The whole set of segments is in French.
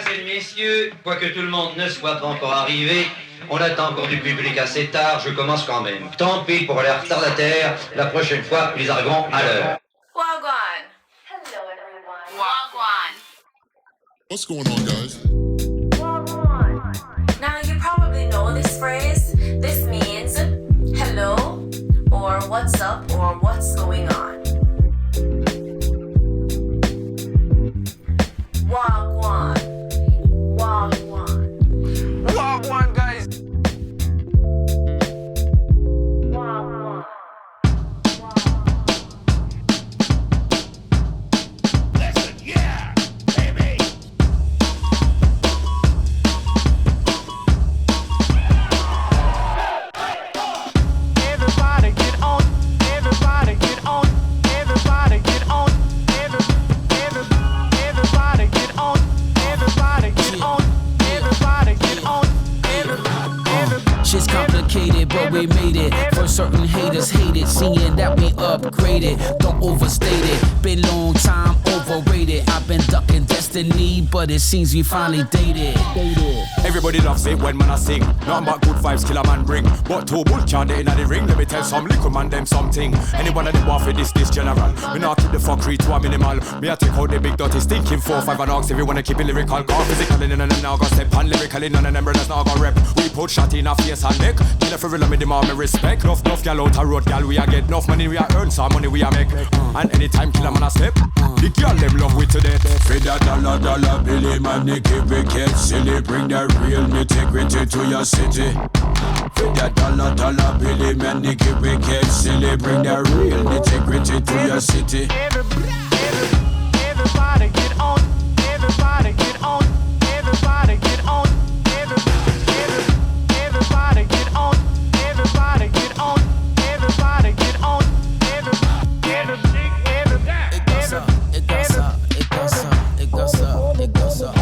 Mesdemoiselles, messieurs, quoique tout le monde ne soit pas encore arrivé, on attend encore du public assez tard, je commence quand même. Tant pis pour les retardataires, la prochaine fois, ils arriveront à l'heure. Wagwan. Hello everyone. Wagwan. What's going on, guys? Wagwan. Now you probably know this phrase. This means hello, or what's up, or what's going on. Wagwan. Wagwan. Wagwan, guys. Wagwan. Listen, yeah, baby. Everybody get on. Everybody get on. Everybody get on. Everybody get on. Everybody get on. Everybody get on. Shit's complicated, but we made it. For certain haters hate it, seeing that we upgraded. Don't overstate it, been long time overrated. I've been ducking destiny, but it seems we finally dated. Everybody loves it when man I sing. Nothing but good vibes kill a man bring. But two bull chant in the ring. Let me tell some liquor man them something. Any one of them want for this general. Me not keep the fuckery to a minimal. Me I take out the big dirty stinking 4-5 and ask if you wanna keep it lyrical. Call physical in and now go step on lyrically. None of them brothers now go rep. We put shot in a face and neck. Kill a for real me demand me respect. Enough gal out a road gal we a get enough money we a earn some money we a make. And anytime kill a man a step. The girl them love we to death. For that dollar Billy man, they keep it get silly. Bring the real nitty-gritty to your city. For that dollar Billy man, they keep it get silly. Bring the real nitty-gritty to your city. Everybody get on. Everybody get on. Everybody get on. Everybody get on. Everybody get on. Everybody get on. It goes up, it goes up, it goes up, it goes up, it goes up.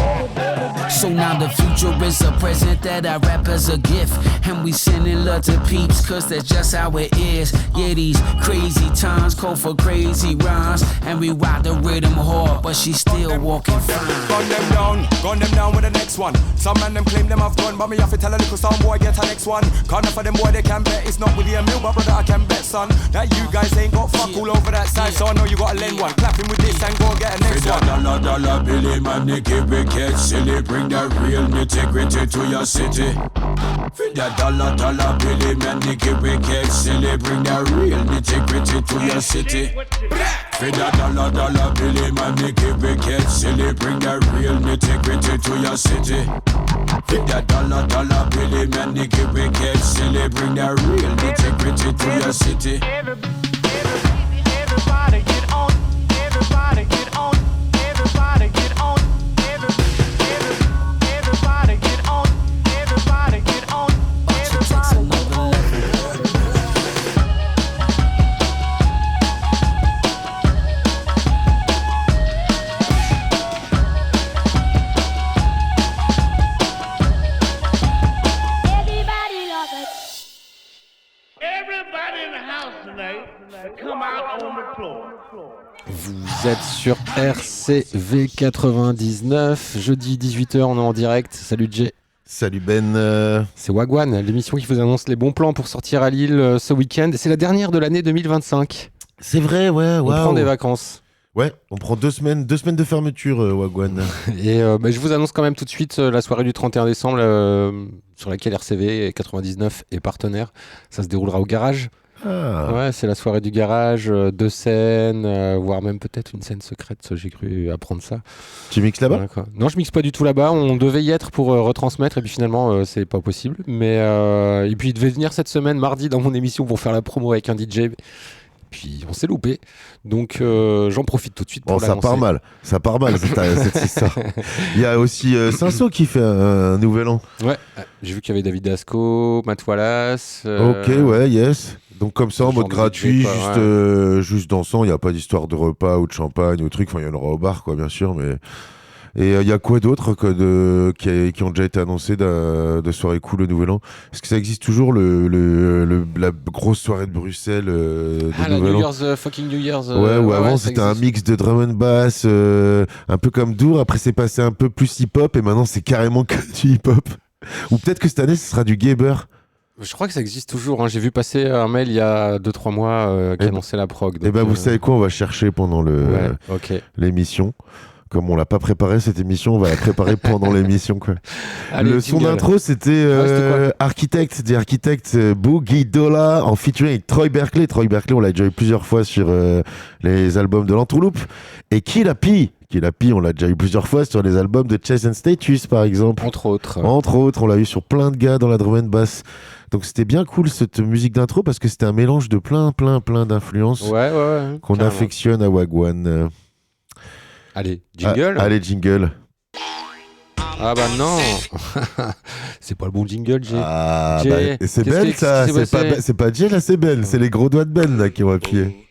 So now the future is a present that I rap as a gift. And we sending love to peeps, cause that's just how it is. Yeah, these crazy times call for crazy rhymes. And we ride the rhythm hard, but she still walking fine. Gun them down with the next one. Some man them claim them have gun, but me have to tell a little some boy get a next one. Can't for them boy they can bet it's not William Mill, but brother I can bet son that you guys ain't got fuck all over that side. So I know you gotta lend one. Clapping with this and go and get a next For one. that dollar Billy man, they keep it get silly. Bring the real nitty-gritty to your city. For that dollar Billy man, they keep it get silly. Bring the real nitty-gritty to your city. For that dollar Billy man, they keep it get silly. Bring the real nitty-gritty to your city. For that dollar Billy man, they keep it get silly. Bring the real nitty-gritty to your city. Everybody get on. Everybody get on. Everybody get on. Everybody get on. Everybody get on. Archie takes another level. Everybody love it. Everybody in the house tonight, come out on the floor. Vous êtes sur RCV 99, jeudi 18h, on est en direct. Salut Jay. Salut Ben. C'est Wagwan, l'émission qui vous annonce les bons plans pour sortir à Lille ce week-end. C'est la dernière de l'année 2025. C'est vrai, ouais, On waouh. prend des vacances. Ouais, on prend 2 semaines de fermeture, Wagwan. Et je vous annonce quand même tout de suite la soirée du 31 décembre sur laquelle RCV 99 est partenaire. Ça se déroulera au garage. Ah. Ouais, c'est la soirée du garage, 2 scènes, voire même peut-être une scène secrète, j'ai cru apprendre ça. Tu mixes là-bas ? Voilà, quoi. Non, je mixe pas du tout là-bas, on devait y être pour retransmettre et puis finalement c'est pas possible. Mais et puis il devait venir cette semaine, mardi, dans mon émission pour faire la promo avec un DJ. Puis on s'est loupé, donc j'en profite tout de suite pour Bon, l'annoncer. ça part mal cette histoire. Il y a aussi Cinso qui fait un nouvel an. Ouais, j'ai vu qu'il y avait David Dasco, Matt Wallace. Ok, ouais, yes. Donc comme ça, en ce mode genre de gratuit, DJ, quoi, juste dansant, il n'y a pas d'histoire de repas ou de champagne ou truc, enfin il y en aura au bar, quoi, bien sûr, mais Et il y a quoi d'autre qui ont déjà été annoncés de soirées cool au Nouvel An? Est-ce que ça existe toujours la grosse soirée de Bruxelles de la Nouvel New An? Year's, fucking New Year's. Où avant ça c'était un existe. mix de drum and bass, un peu comme Dour. Après c'est passé un peu plus hip-hop et maintenant c'est carrément que du hip-hop. Ou peut-être que cette année ce sera du Gabber. Je crois que ça existe toujours. Hein. J'ai vu passer un mail il y a 2-3 mois qui annonçait la prog. Et bah vous savez quoi, on va chercher pendant l'émission. Comme on l'a pas préparé cette émission, on va la préparer pendant l'émission quoi. Allez, le son jingle. d'intro c'était Architect, The Architect, Boogie Dollar en featuring avec Troy Berkeley. Troy Berkeley, on l'a déjà eu plusieurs fois sur les albums de l'Entourloupe. Et Killa P, on l'a déjà eu plusieurs fois sur les albums de Chase and Status par exemple. Entre autres, on l'a eu sur plein de gars dans la drum and bass. Donc c'était bien cool cette musique d'intro parce que c'était un mélange de plein d'influences qu'on carrément. affectionne à Wagwan. Allez, jingle. Allez, jingle. Ah bah non. C'est pas le bon jingle, Jay. Ah Jay, bah, c'est qu'est-ce Ben qui ça, s'est passé c'est pas Jay là, c'est Ben, c'est les gros doigts de Ben là qui ont appuyé.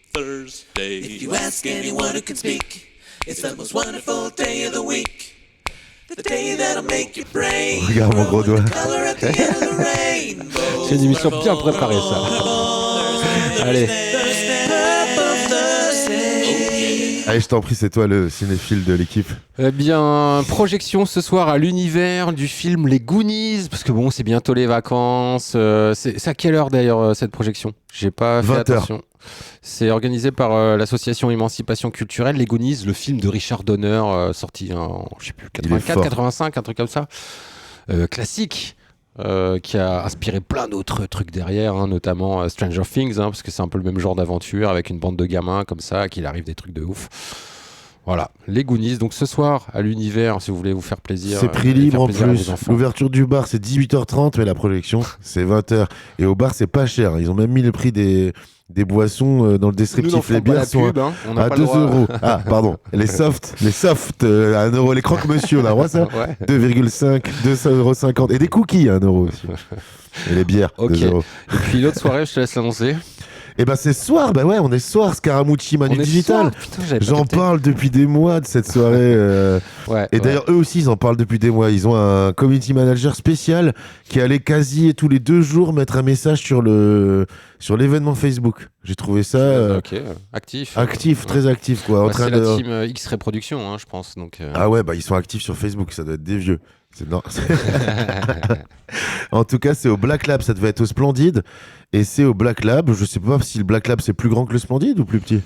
If you ask anyone who can speak, it's the most wonderful day of the week. The day that'll make your brain. Regarde mon gros doigt. Color at the end of the rainbow. C'est une émission bien préparée ça. Allez. Allez, je t'en prie, c'est toi le cinéphile de l'équipe. Eh bien, projection ce soir à l'univers du film Les Goonies, parce que bon, c'est bientôt les vacances. C'est à quelle heure d'ailleurs cette projection? J'ai pas fait 20 attention. C'est organisé par l'association Émancipation Culturelle. Les Goonies, le film de Richard Donner, sorti en, je sais plus, 84, 85, un truc comme ça. Classique. Qui a inspiré plein d'autres trucs derrière, hein, notamment Stranger Things, hein, parce que c'est un peu le même genre d'aventure avec une bande de gamins comme ça, qu'il arrive des trucs de ouf. Voilà, les Goonies. Donc ce soir à l'univers, si vous voulez vous faire plaisir. C'est prix libre en plaisir à plus. vos enfants. L'ouverture du bar c'est 18h30, mais la projection c'est 20h. Et au bar c'est pas cher. Ils ont même mis le prix des boissons dans le descriptif. Les bières sont à 2 euros. Ah, pardon. Les softs, à 1 euro. Les croque-monsieur, on a le droit ça Ouais. 2,5, 2,50 €. Et des cookies à 1 euro aussi. Et les bières, 2 euros. Et puis l'autre soirée, je te laisse l'annoncer. Et ben c'est ce soir, bah ouais, on est ce soir, Scaramucci, Manu On est Digital. soir, putain, j'avais pas J'en capté. parle depuis des mois de cette soirée. Et d'ailleurs, eux aussi, ils en parlent depuis des mois. Ils ont un community manager spécial qui allait quasi tous les 2 jours mettre un message sur l'événement Facebook. J'ai trouvé ça actif. Actif, très actif quoi. Bah, c'est la team X-Ray Production, hein, je pense. Donc, Ah ouais, bah ils sont actifs sur Facebook, ça doit être des vieux. En tout cas, c'est au Black Lab, ça devait être au Splendide. Et c'est au Black Lab. Je sais pas si le Black Lab c'est plus grand que le Splendide ou plus petit.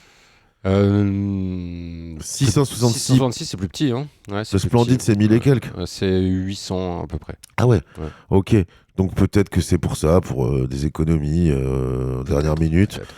666, c'est plus petit. Hein. Ouais, le Splendide, c'est 1000 et quelques. C'est 800 à peu près. Ah ouais. Ok. Donc peut-être que c'est pour ça, pour des économies dernière minute. Peut-être.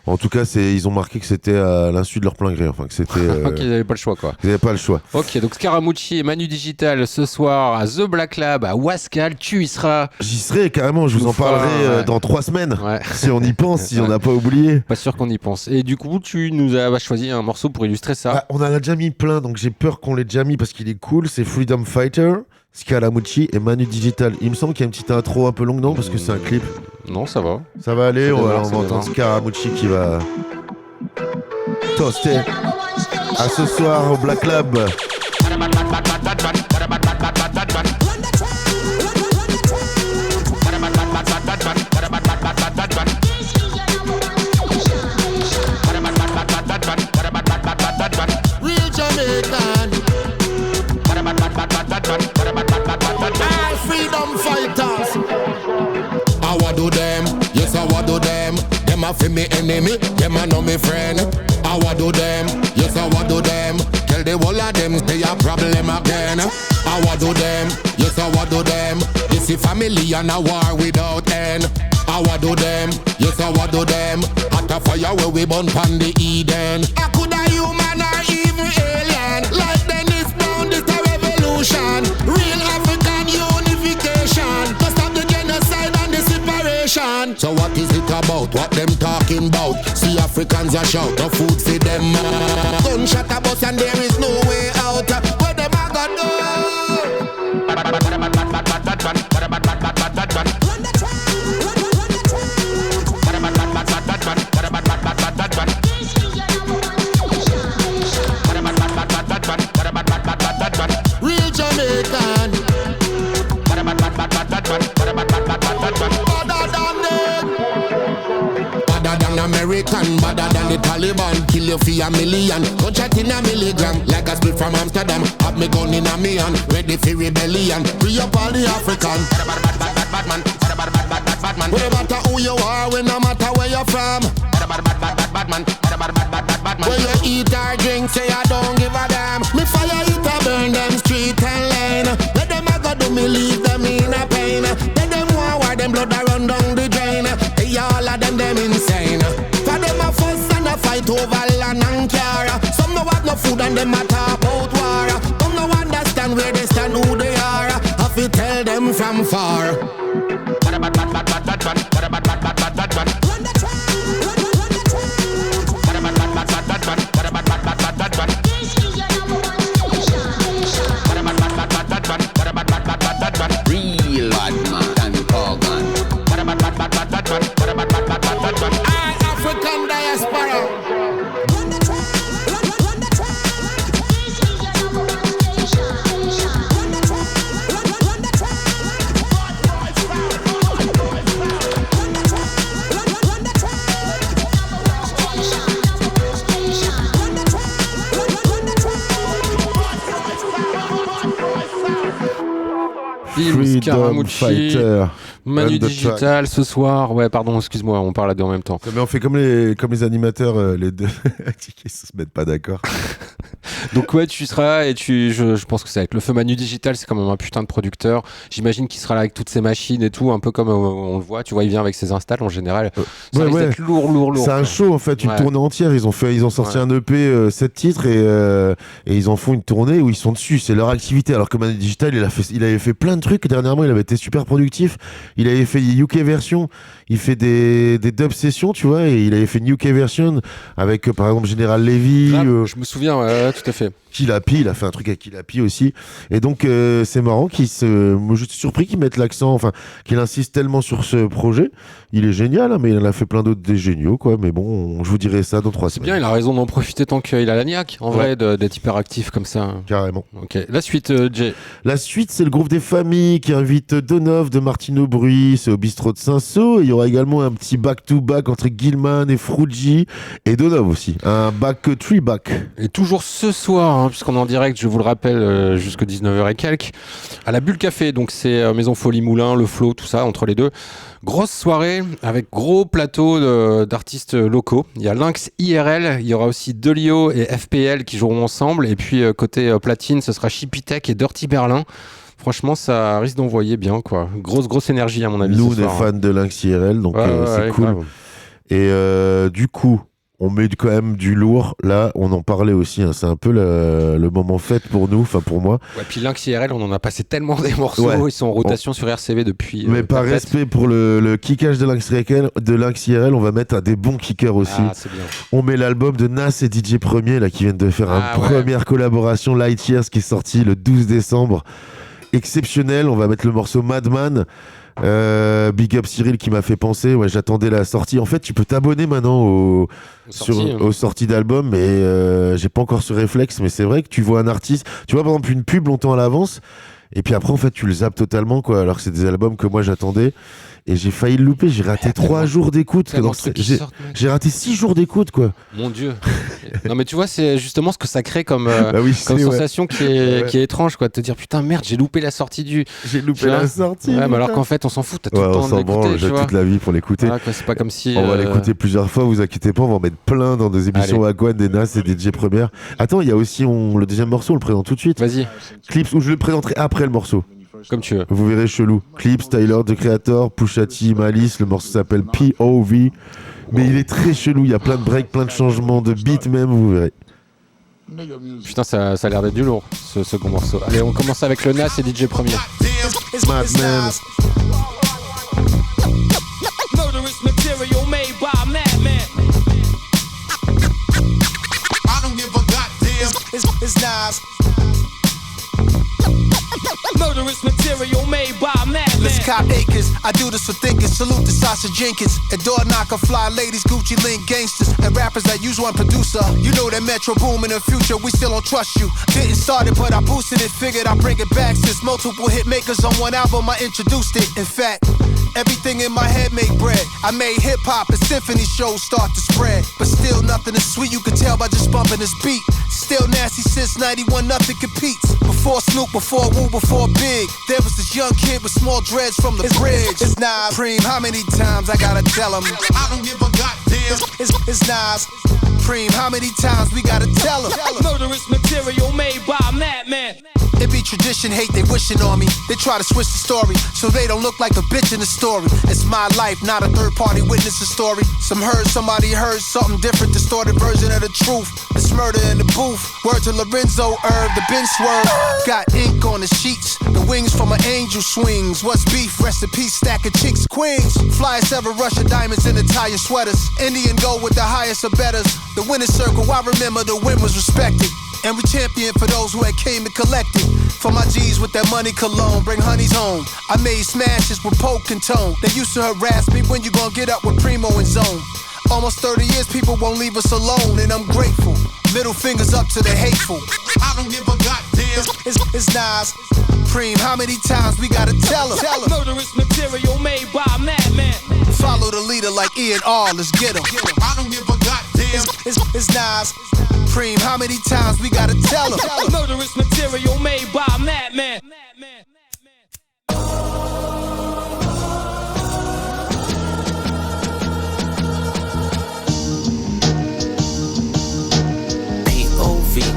En tout cas, ils ont marqué que c'était à l'insu de leur plein gré. Enfin, que c'était. Ok, ils n'avaient pas le choix, quoi. Ils n'avaient pas le choix. Ok, donc Scaramucci et Manu Digital ce soir à The Black Lab à Wascal. Tu y seras. J'y serai carrément. Je vous en parlerai dans 3 semaines. Ouais. Si on y pense, si on n'a pas oublié. Pas sûr qu'on y pense. Et du coup, tu nous as choisi un morceau pour illustrer ça. Ah, on en a déjà mis plein, donc j'ai peur qu'on l'ait déjà mis parce qu'il est cool. C'est Freedom Fighter, Scaramucci et Manu Digital. Il me semble qu'il y a une petite intro un peu longue, non? Parce que c'est un clip. Non, ça va. Ça va aller. On va démarre. entendre Scaramucci qui va toaster. À ce soir au Black Lab. Real Jamaican. All freedom fighters. I want do them, yes I want do them. Them a fi me enemy, them a know me friend. I want do them, yes I want do them. Tell the whole of them they a problem again. I want do them, yes I want do them. This is family and a war without end. I want do them, yes I want do them. Hot a fire where we burn pon the Eden. I could a human or even alien. Like Dennis Brown, this a revolution. Real African unification. To stop the genocide and the separation. So what is it about? What them talking about? See Africans a shout, no food for them. Gunshot a bus and there is no way out. What them a gonna do? you for a million. Gunshot in a milligram, like a split from Amsterdam. Have me gun in a me hand, ready for rebellion. Free up all the African. Bad man. What about who you are, when no matter where you're from. Bad man. When you eat or drink, say I don't give a damn. Me fire it a burn them street and lane. Let them a go do me, leave them in a pain. Let them want war, them blood a run down the drain. Hey, all of them insane. For them a fuss and a fight over land and car. Some no have no food and them a talk about war. Some no understand where they stand, who they are. Have to tell them from far. Real bad man, Danny Corgan. African diaspora. Freedom Fighter. Manu Digital ce soir. Ouais, pardon, excuse-moi, on parle à deux en même temps. Mais on fait comme les animateurs, les deux. Ils se mettent pas d'accord. Donc ouais, tu seras là et je pense que ça va être le feu. Manu Digital, c'est quand même un putain de producteur. J'imagine qu'il sera là avec toutes ses machines et tout, un peu comme on le voit. Tu vois, il vient avec ses installs en général. Ça risque d'être lourd. C'est un show en fait, une tournée entière. Ils ont sorti un EP 7 titres et ils en font une tournée où ils sont dessus. C'est leur activité. Alors que Manu Digital, il avait fait plein de trucs dernièrement. Il avait été super productif. Il avait fait UK version. Il fait des dub sessions, tu vois, et il avait fait une UK version avec par exemple General Levy. Je me souviens, tout à fait. Kilapi, il a fait un truc avec Kilapi aussi. Et donc c'est marrant je suis surpris qu'ils mettent l'accent, enfin qu'il insiste tellement sur ce projet. Il est génial, hein, mais il en a fait plein d'autres des géniaux, quoi. Mais bon, je vous dirai ça dans 3 semaines. C'est bien, il a raison d'en profiter tant qu'il a la niaque, en vrai, d'être hyper actif comme ça. Carrément. Ok, la suite, Jay. La suite, c'est le groupe des familles qui invite Donov de Martino Bruy, c'est au bistrot de Saint-Saul. Il y aura également un petit back-to-back entre Gilman et Fruji et Donov aussi. Un back-to-back. Et toujours ce soir, hein, puisqu'on est en direct, je vous le rappelle, jusqu'à 19h et quelques, à la Bulle Café. Donc c'est Maison Folie Moulin, Le Flow, tout ça, entre les deux. Grosse soirée avec gros plateau d'artistes locaux. Il y a Lynx IRL, il y aura aussi Delio et FPL qui joueront ensemble. Et puis côté platine, ce sera Chipitek et Dirty Berlin. Franchement, ça risque d'envoyer bien, quoi. Grosse énergie à mon avis. Nous, on est fans de Lynx IRL, donc c'est cool. Grave. Et du coup, on met quand même du lourd. Là, on en parlait aussi. Hein. C'est un peu le moment fête pour nous, enfin pour moi. Ouais, puis Lynx IRL, on en a passé tellement des morceaux. Ouais. Ils sont en rotation sur RCV depuis. Mais par respect pour le kickage de Lynx IRL, on va mettre des bons kickers aussi. Ah, c'est bien. On met l'album de Nas et DJ Premier là, qui viennent de faire une première collaboration, Light Years, qui est sorti le 12 décembre. Exceptionnel. On va mettre le morceau Madman. Big Up Cyril qui m'a fait penser. Ouais, j'attendais la sortie. En fait, tu peux t'abonner maintenant aux sorties d'albums, mais j'ai pas encore ce réflexe. Mais c'est vrai que tu vois un artiste, tu vois par exemple une pub longtemps à l'avance, et puis après en fait tu le zappes totalement, quoi. Alors que c'est des albums que moi j'attendais. Et j'ai failli le louper, j'ai raté 3 jours d'écoute. J'ai raté 6 jours d'écoute, quoi. Mon Dieu. Non, mais tu vois, c'est justement ce que ça crée comme sensation qui est étrange, quoi. De te dire, putain, merde, j'ai loupé la sortie J'ai loupé la sortie. Ouais, mais alors qu'en fait, on s'en fout, t'as tout le temps de l'écouter. J'ai toute la vie pour l'écouter. Voilà, c'est pas comme si. On va l'écouter plusieurs fois, vous inquiétez pas, on va en mettre plein dans des émissions Wagwan, des Nas et des DJ Première. Attends, il y a aussi le deuxième morceau, on le présente tout de suite. Vas-y. Clips, où je le présenterai après le morceau. Comme tu veux. Vous verrez chelou. Clips, Tyler, The Creator, Pusha T, Malice. Le morceau s'appelle POV. Mais il est très chelou. Il y a plein de breaks, plein de changements de beat même. Vous verrez. Putain, ça a l'air d'être du lourd, ce second morceau. Allez, on commence avec le Nas et DJ Premier. Madman. Murderous material made by madman. I don't give a goddamn. It's Nas. Murderous material made by madman. Let's cop acres. I do this for thinkers. Salute to Sasha Jenkins. And door knocker, fly ladies, Gucci link gangsters, and rappers that use one producer. You know that Metro boom in the future. We still don't trust you. Didn't start it, but I boosted it. Figured I'd bring it back. Since multiple hit makers on one album, I introduced it. In fact, Everything in my head made bread. I made hip-hop and symphony shows start to spread. But still nothing is sweet, you can tell by just bumping this beat. Still nasty since 91, nothing competes. Before Snoop, before Wu, before Big, there was this young kid with small dreads from the bridge. It's Nas. Preem, how many times I gotta tell him? I don't give a goddamn. It's Nas. Preem, how many times we gotta tell him? Murderous material made by a madman. It be tradition, hate, they wishing on me. They try to switch the story, so they don't look like a bitch in the story. It's my life, not a third-party witness's story. Somebody heard something different, distorted version of the truth. It's murder in the booth. Word to Lorenzo Irv, the Ben Swerve. Got ink on the sheets, the wings from an angel swings. What's beef? Rest in peace, stack of chicks, queens. Flyest ever, Russian diamonds in Italian sweaters. Indian gold with the highest of betters. The winner's circle, I remember the win was respected. And we champion for those who had came and collected. For my G's with that money cologne, bring honeys home. I made smashes with Poke and Tone. They used to harass me, when you gon' get up with Primo and Zone. Almost 30 years, people won't leave us alone, and I'm grateful. Middle fingers up to the hateful. I don't give a goddamn. It's Nas. Preem, how many times we gotta tell him? Murderous material made by a madman. Follow the leader like E&R, let's get him. I don't give a goddamn. It's Nas. Preem, how many times we gotta tell him? Murderous material made by a madman.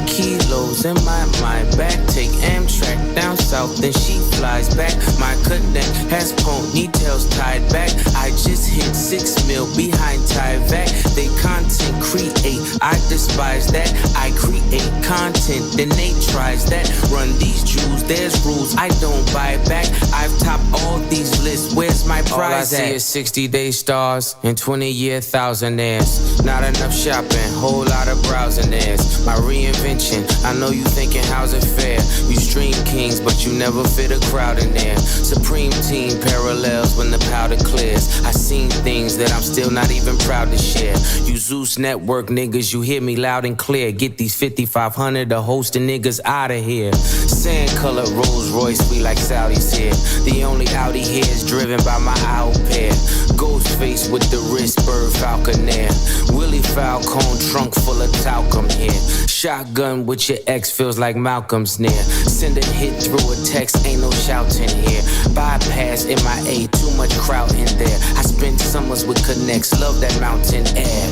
Kilos in my mind, back take Amtrak down south, then she flies back. My connect has ponytails tied back. I just hit 6 mil behind Tyvek. They content create, I despise that. I create content, then they tries that. Run these jewels, there's rules I don't buy back. I've topped all these lists, where's my prize all I see is 60-day stars and 20-year thousandaires. Not enough shopping, whole lot of browsing airs. My reinvention, I know you thinking how's it fair. You stream kings, but you never fit a crowd in there. Supreme team parallels when the powder clears. I seen things that I'm still not even proud to share. You Zeus Network niggas, you hear me loud and clear. Get these 5,500 to hosting niggas out of here. Sand colored Rolls Royce, we like Saudis here. The only Audi here is driven by my owl pair. Ghost face with the wrist, bird falconer. Willie Falcone trunk full of talcum here. Shotgun with your ex feels like Malcolm's near. Send a hit through a text, ain't no shouting here. Bypass MIA, too much crowd in there. I spent summers with connects, love that mountain air.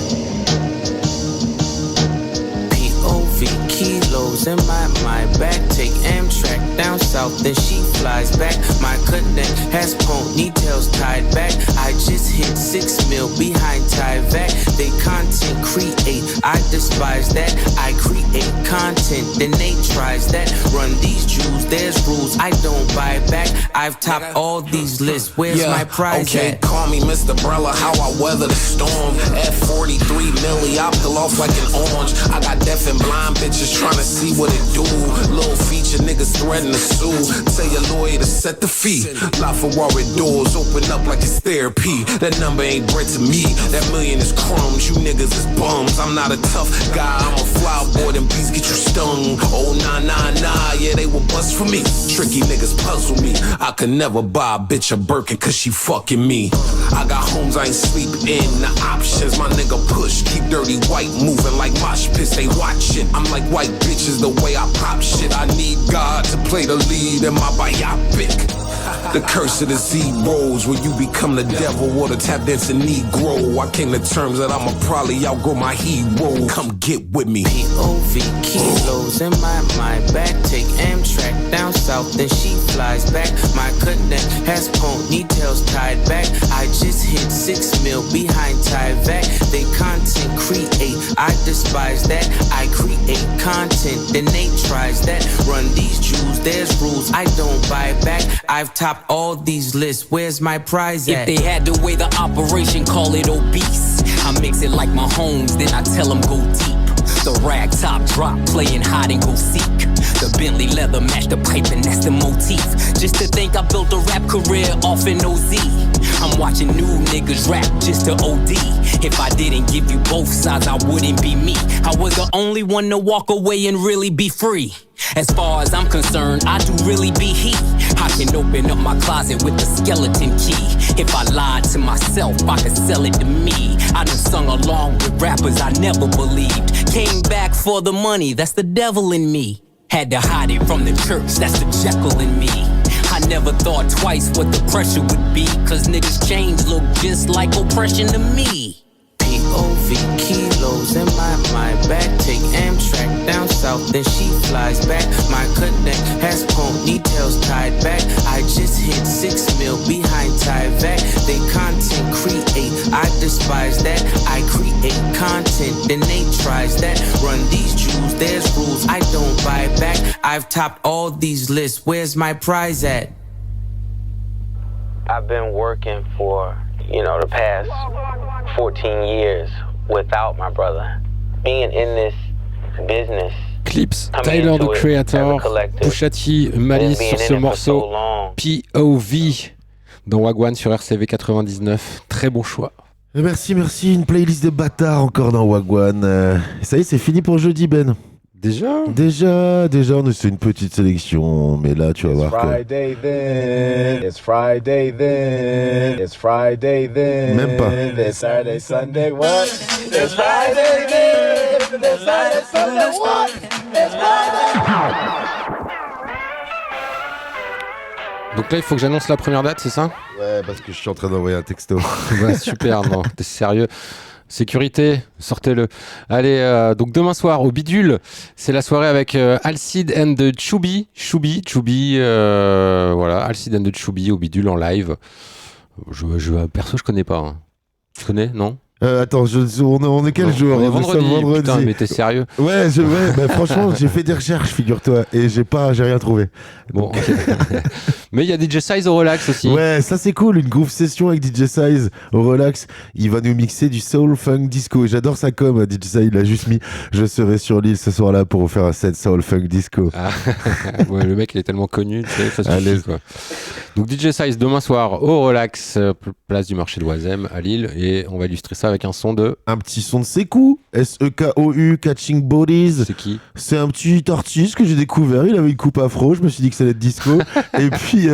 POV kilos in my mind, back take Amtrak down south, then she flies back. My connect has ponytails tied back. I just hit 6 mil behind Tyvek. They content create, I despise that. I create content, then they tries that. Run these jewels, there's rules I don't buy back. I've topped all these lists, where's my prize okay, at? Call me Mr. Brella, how I weather the storm. At 43 milli, I peel off like an orange. I got deaf and blind bitches trying to see what it do. Little feature niggas threaten to sue. Tell your lawyer to set the fee. LaFerrari doors open up like it's therapy. That number ain't bread to me. That million is crumbs. You niggas is bums. I'm not a tough guy. I'm a fly boy. Them beats get you stung. Oh, nah. Yeah, they will bust for me. Tricky niggas puzzle me. I could never buy a bitch a Birkin cause she fucking me. I got homes I ain't sleep in. The options, my nigga push. Keep dirty white moving like mosh pits. They watch it. I'm like white bitches the way I pop shit. I need God to play the lead in my biopic. The curse of the zeros, where you become the devil or the tap dancing Negro. I came to terms that I'ma probably outgrow my hero. Come get with me. POV kilos in my mind, back take Amtrak down south, then she flies back. My connect has ponytails tied back. I just hit 6 mil behind Tyvek. They content create, I despise that. I create content, then they tries that. Run these jewels, there's rules I don't buy back. I've topped all these lists, where's my prize at? If they had to weigh the operation, call it obese. I mix it like Mahomes, then I tell them go deep. The rag top drop, playing hide and go seek. The Bentley leather match the pipe and that's the motif. Just to think I built a rap career off an OZ. I'm watching new niggas rap just to OD. If I didn't give you both sides, I wouldn't be me. I was the only one to walk away and really be free. As far as I'm concerned, I do really be he. I can open up my closet with the skeleton key. If I lied to myself, I could sell it to me. I done sung along with rappers I never believed. Came back for the money, that's the devil in me. Had to hide it from the church, that's the Jekyll in me. I never thought twice what the pressure would be, cause niggas' chains look just like oppression to me. POV kilos in my back. Take Amtrak down south, then she flies back. My connect has ponytails tied back. I just hit 6 mil behind Tyvek. They content create, I despise that. I create content, then they tries that. Run these jewels, there's rules I don't buy back. I've topped all these lists, where's my prize at? I've been working for, the past 14 years without my brother. Being in this business. Clips, Tyler the Creator, Pusha T, Malice sur ce morceau, POV dans Wagwan sur RCV 99. Très bon choix. Merci, une playlist de bâtards encore dans Wagwan. Ça y est, c'est fini pour jeudi, Ben. Déjà, on a fait une petite sélection, mais là, tu vas voir Friday then, it's Friday then, it's Friday then. Même pas. It's Saturday, Sunday, what? It's Friday then, it's Saturday, Sunday, what? It's Friday. Donc là, il faut que j'annonce la première date, c'est ça? Ouais, parce que je suis en train d'envoyer un texto. Ouais, super, non, t'es sérieux? Sécurité, sortez-le. Allez, donc demain soir au Bidule, c'est la soirée avec Alcide and the Chubby, voilà, Alcide and the Chubby au Bidule en live. Perso, je connais pas. Hein. Tu connais, non? Attends, on est quel jour? On est vendredi. Putain, mais t'es sérieux? Ouais, franchement, j'ai fait des recherches, figure-toi, et j'ai rien trouvé. Bon, okay. Mais il y a DJ Size au relax aussi. Ouais, ça c'est cool, une groove session avec DJ Size au relax. Il va nous mixer du soul funk disco. Et j'adore sa com, DJ Size, il a juste mis « Je serai sur l'île ce soir-là pour vous faire un set soul funk disco ». Ouais, le mec il est tellement connu, tu sais, ça suffit quoi. Donc DJ Size demain soir au relax, place du marché de Oisem à Lille, et on va illustrer ça avec un petit son de Sekou, S-E-K-O-U, Catching Bodies. C'est qui? C'est un petit artiste que j'ai découvert, il avait une coupe afro, je me suis dit que ça allait être disco. Et puis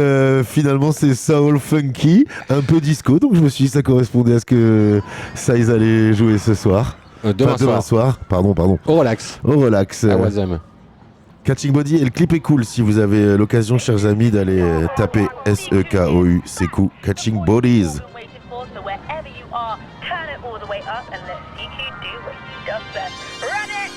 finalement c'est soul funky, un peu disco, donc je me suis dit que ça correspondait à ce que Size allait jouer ce soir. Demain soir. Pardon. Au relax. À Oisem. Catching Body, et le clip est cool si vous avez l'occasion, chers amis, d'aller taper S-E-K-O-U, Sekou, Catching Bodies. Turn it all the way up and let CQ do what he does best. Run it!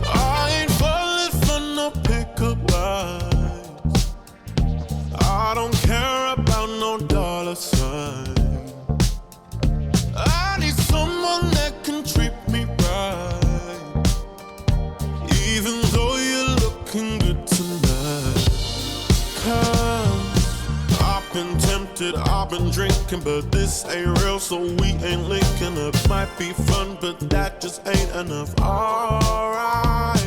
I ain't falling for no pickup lines. I don't care about no dollar sign. I need someone that can treat me right, even though you're looking good tonight. 'Cause I've been tempted, I've been drinking, but this ain't real, so we ain't linking up. Might be fun, but that just ain't enough. Alright,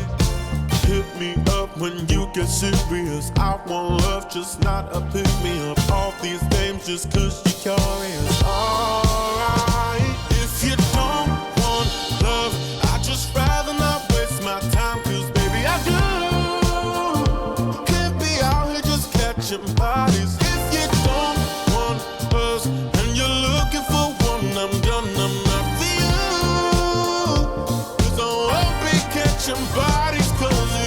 hit me up when you get serious. I want love, just not a pick me up. All these names just 'cause you're curious. Alright, if you don't want love, I'd just rather not waste my time, 'cause baby I do. Can't be out here just catching bodies. If you don't want us and you're looking for one, I'm done, I'm not for you. 'Cause I won't be catching bodies 'cause of you.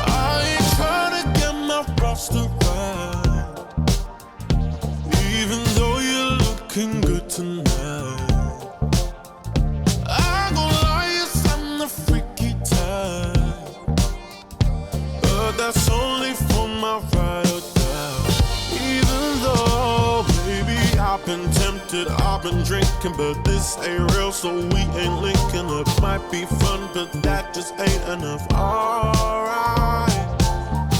I ain't trying to get my roster right, even though you're looking good tonight. I'm gonna lie, yes, I'm the freaky type, but that's only for my ride or die. Even though, baby, I've been tempted, I've been drinking, but this ain't real, so we ain't linking up. Might be fun, but that just ain't enough. Alright,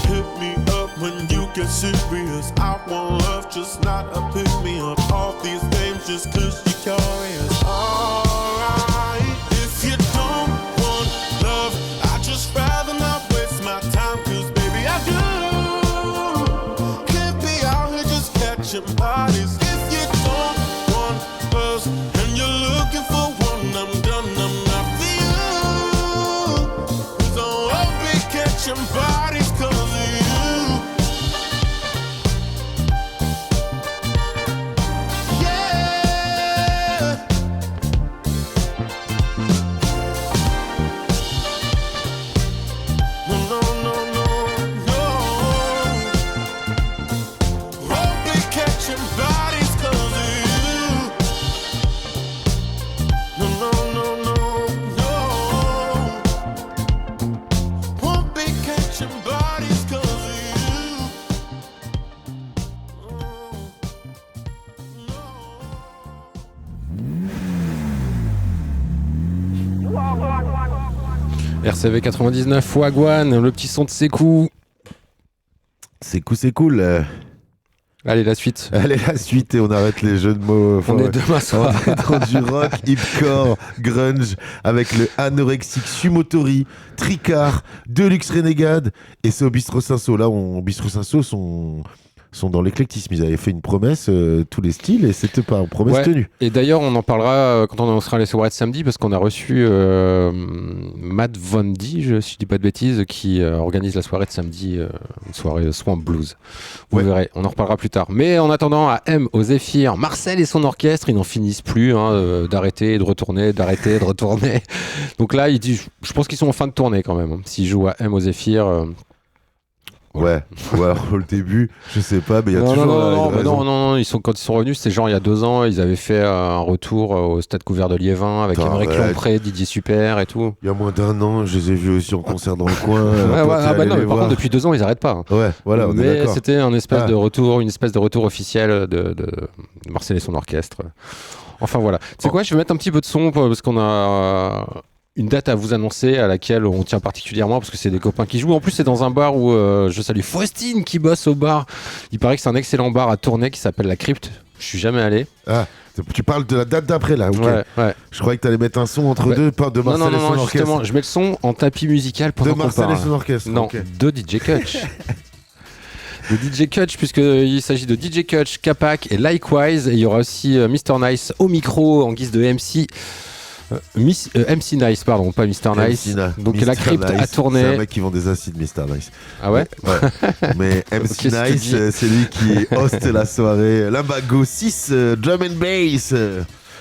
hit me up when you get serious. I want love, just not a pick me up. All these names just 'cause you're curious. Alright, if you don't want love, I'd just rather not waste my time, 'cause baby I do. Can't be bodies 'cause of you. Yeah. No, no, no, no, no. Won't be catching bodies 'cause of you. No, no, no, no, no. Won't be catching bodies 'cause of you. RCV 99, Wagwan, le petit son de Sekou. C'est cool. Allez, la suite. Allez, la suite et on arrête les jeux de mots. On est demain soir. On est dans du rock, hip-core, grunge, avec le anorexique Sumotori, Tricard, Deluxe Renegade, et c'est au Bistro Cinsault. Là, Bistro Cinsault sont dans l'éclectisme. Ils avaient fait une promesse, tous les styles, et c'était pas une promesse tenue. Et d'ailleurs, on en parlera quand on sera les soirées de samedi, parce qu'on a reçu Matt Vondi, si je dis pas de bêtises, qui organise la soirée de samedi, une soirée Swamp Blues. Vous verrez, on en reparlera plus tard. Mais en attendant, à M, au Zéphyr, Marcel et son orchestre, ils n'en finissent plus d'arrêter, de retourner, d'arrêter, de retourner. Donc là, je pense qu'ils sont en fin de tournée quand même. S'ils jouent à M, au Zéphyr... Ouais, au début, je sais pas, mais il y a toujours. Non, quand ils sont revenus, c'était genre il y a 2 ans, ils avaient fait un retour au Stade Couvert de Liévin avec Émeric Lompré, Didier Super et tout. Il y a moins d'1 an, je les ai vus aussi en concert dans le coin. Mais par contre, depuis 2 ans, ils arrêtent pas. Ouais, voilà, on est mais d'accord. c'était une espèce de retour officiel de Marcel et son orchestre. Enfin voilà. Tu sais quoi, je vais mettre un petit peu de son parce qu'on a. Une date à vous annoncer à laquelle on tient particulièrement parce que c'est des copains qui jouent. En plus, c'est dans un bar où je salue Faustine qui bosse au bar. Il paraît que c'est un excellent bar à Tournai qui s'appelle La Crypte. Je suis jamais allé. Ah, tu parles de la date d'après là. Okay. Ouais. Je croyais que t'allais mettre un son entre deux, pas de Marcel et son orchestre. Justement, je mets le son en tapis musical pendant qu'on parle. De Marcel et son orchestre. Non, de DJ Kutch. De DJ Kutch, puisqu'il s'agit de DJ Kutch, Capac et Likewise. Et il y aura aussi Mr. Nice au micro en guise de MC. MC Nice, pardon, pas Mr. Nice. Donc Mr. La Crypte Nice, a tourné. C'est un mec qui vend des acides, Mr. Nice. Ah ouais, Mais MC Nice, c'est lui qui hoste la soirée. Limbago 6, drum and bass.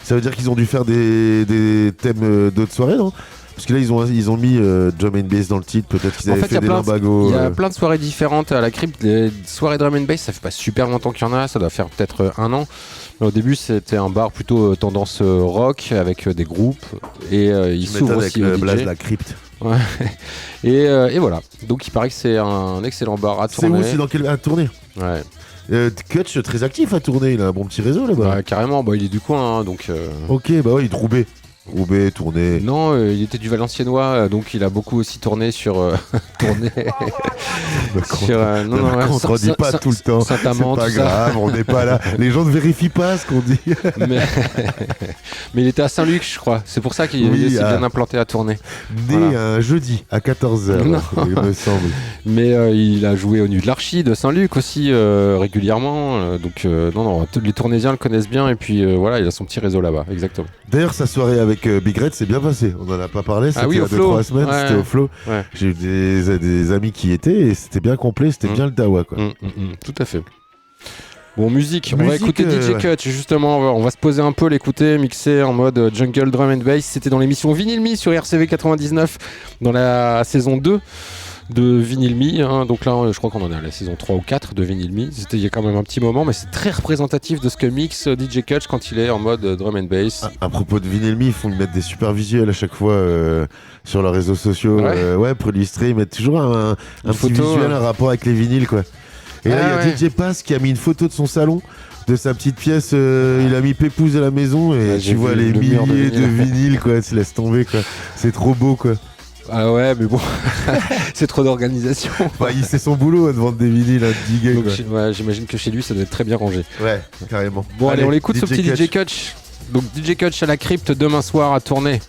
Ça veut dire qu'ils ont dû faire des thèmes d'autres soirées, non? Parce que là, ils ont mis drum and bass dans le titre. Peut-être qu'ils avaient fait des Limbago. Il y a plein de soirées différentes à La Crypte. Les soirées drum and bass, ça fait pas super longtemps qu'il y en a. Ça doit faire peut-être 1 an. Au début, c'était un bar plutôt tendance rock avec des groupes et il s'ouvre aussi au DJ. La Crypte. Ouais. Et voilà. Donc il paraît que c'est un excellent bar à tourner. C'est où? C'est dans quel à tourner? Ouais. Kutch très actif à tourner. Il a un bon petit réseau là-bas. Ouais, carrément. Il est du coin, hein, donc. Ok, bah ouais, il est Roubaix. Roubaix, tourné. Non, il était du Valenciennois, donc il a beaucoup aussi tourné sur. tourné. Non, on contredit pas tout le temps. Saint-Amand, c'est pas grave, on n'est pas là. Les gens ne vérifient pas ce qu'on dit. mais il était à Saint-Luc, je crois. C'est pour ça qu'il est si bien implanté à tourner. Né un jeudi à 14h, il me semble. Mais il a joué au Nu de l'Archi de Saint-Luc aussi régulièrement. Donc non, les Tournaisiens le connaissent bien et puis voilà, il a son petit réseau là-bas, exactement. D'ailleurs, sa soirée avec Big Red s'est bien passée. On en a pas parlé, c'était il y a 2-3 semaines, c'était au Flow. Ouais. J'ai eu des amis qui y étaient et c'était bien complet, c'était bien le dawa quoi. Tout à fait. Bon, musique, on va écouter DJ Kutch justement, on va se poser un peu, l'écouter, mixer en mode jungle drum and bass. C'était dans l'émission Vinyl Me sur RCV 99 dans la saison 2 de Vinyl Me, hein. Donc là je crois qu'on en est à la saison 3 ou 4 de Vinyl Me. C'était il y a quand même un petit moment, mais c'est très représentatif de ce que mixe DJ Kutch quand il est en mode drum and bass. À propos de Vinyl Me, ils font mettre des super visuels à chaque fois sur leurs réseaux sociaux, pour illustrer, ils mettent toujours un petit visuel en rapport avec les vinyles quoi. Et là il y a DJ Pass qui a mis une photo de son salon, de sa petite pièce, il a mis Pépouze à la maison et tu vois les milliers de vinyles quoi, tu laisses tomber quoi, c'est trop beau quoi. Ah ouais, mais bon, c'est trop d'organisation. C'est son boulot de vendre des vinyles, de diguer. Donc, j'imagine que chez lui, ça doit être très bien rangé. Ouais, carrément. Bon, allez on l'écoute, ce petit DJ Kutch. Donc DJ Kutch à La Crypte demain soir à Tournai.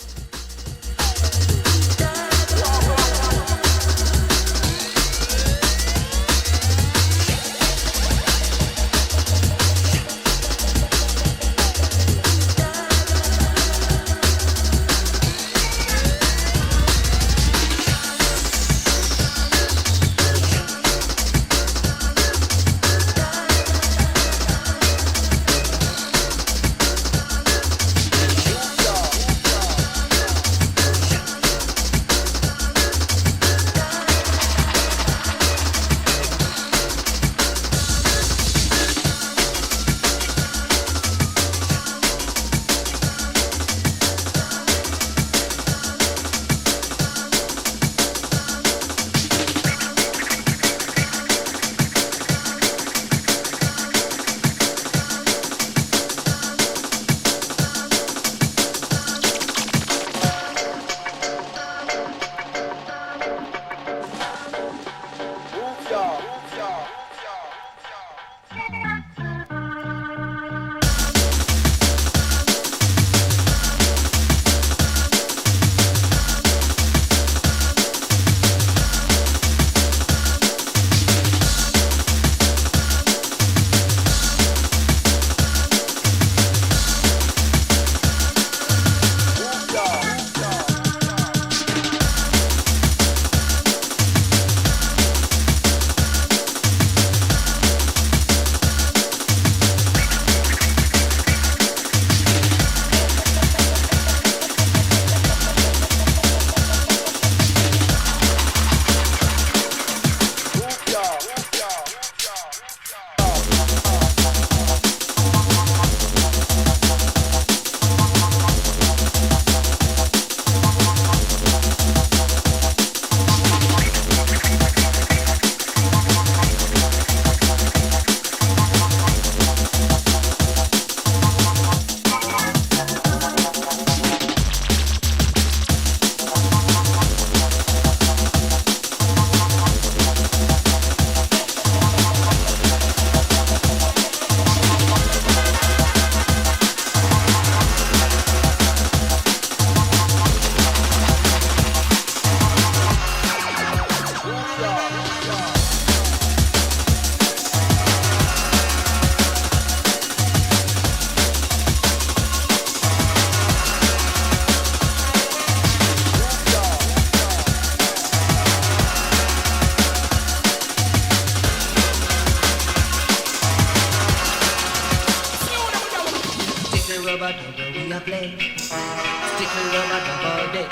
play. Sticky rubber dub all day.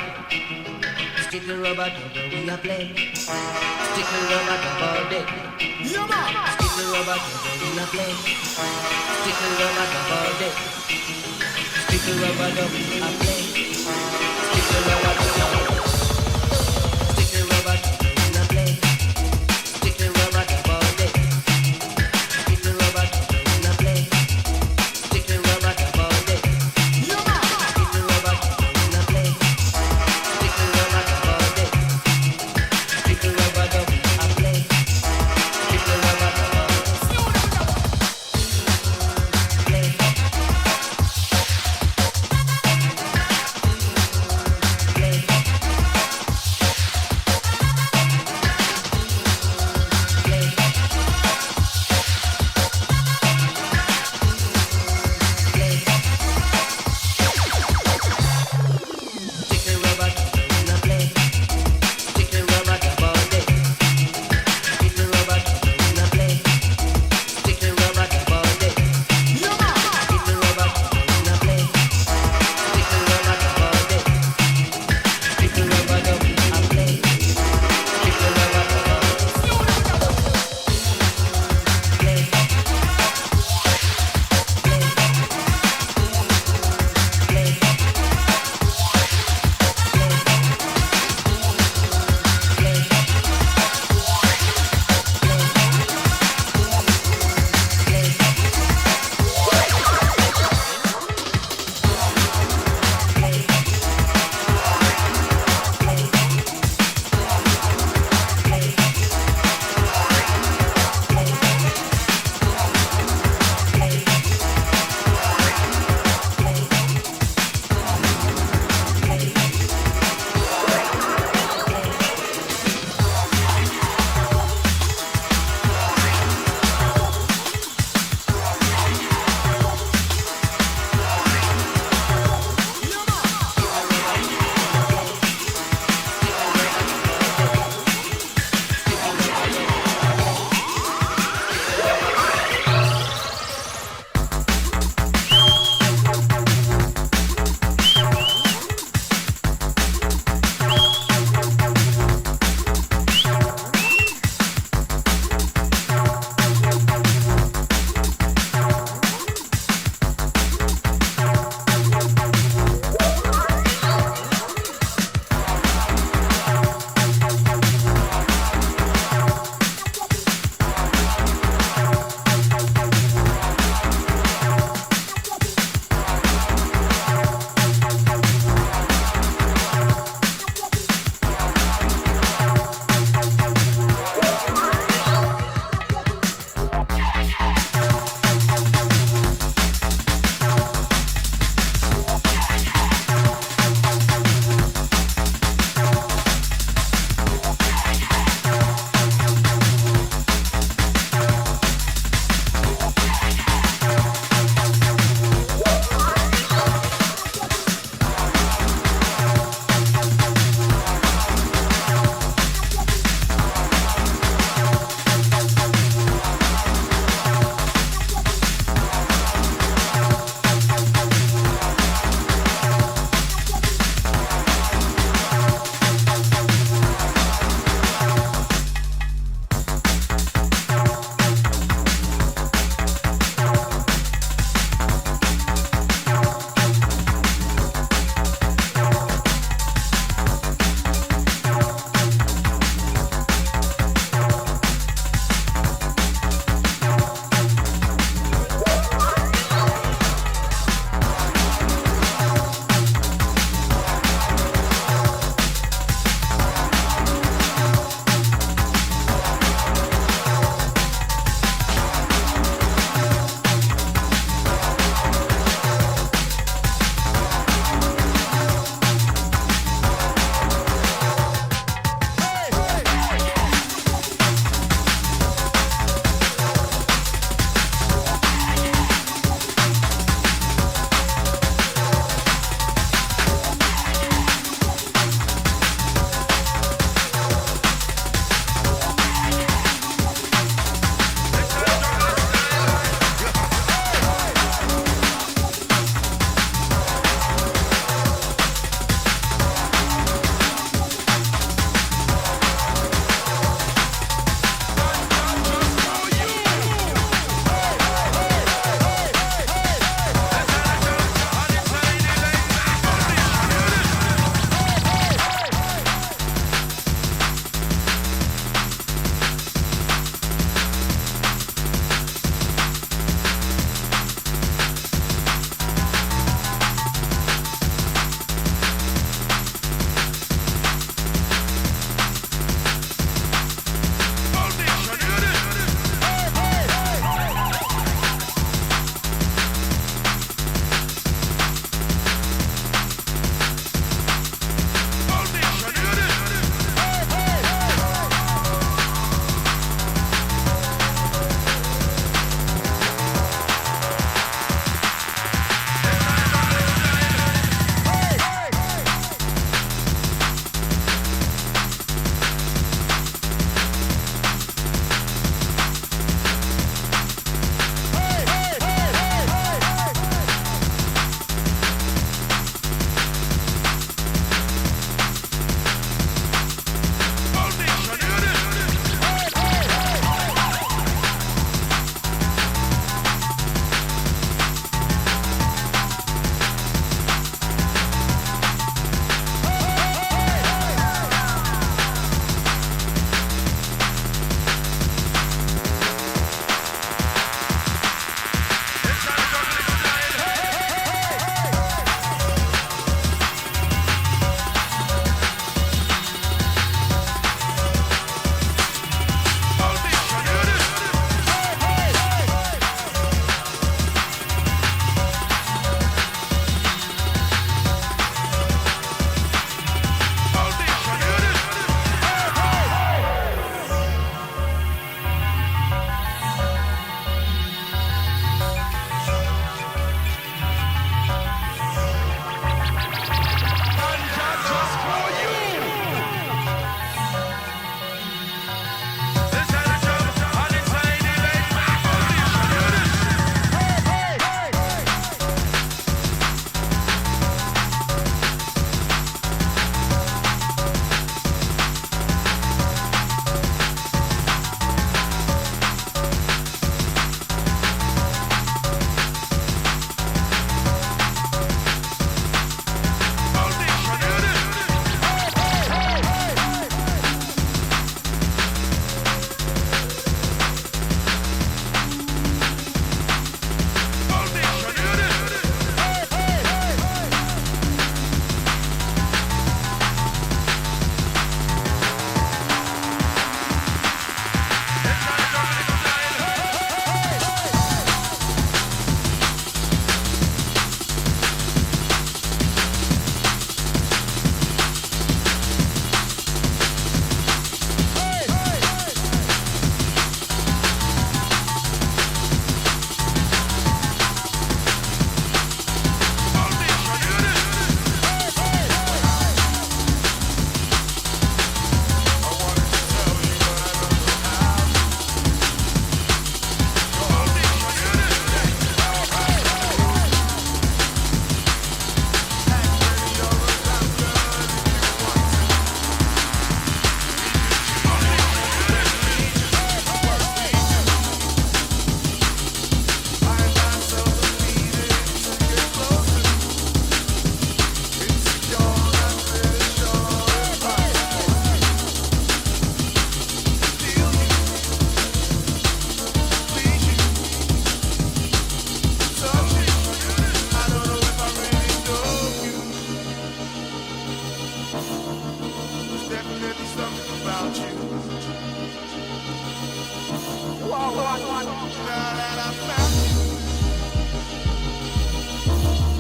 Sticky rubber dub we a play. Sticky rubber dub all day. Sticky rubber dub we a play. Sticky rubber dub all day. Sticky rubber dub a play. Sticky rubber dub. Sticky rubber dub we a play. Sticky rubber dub all day. Sticky rubber dub we a play. Sticky rubber dub all day. Sticky rubber dub we a play. Sticky rubber dub all day. Sticky rubber dub a play. Sticky rubber dub play.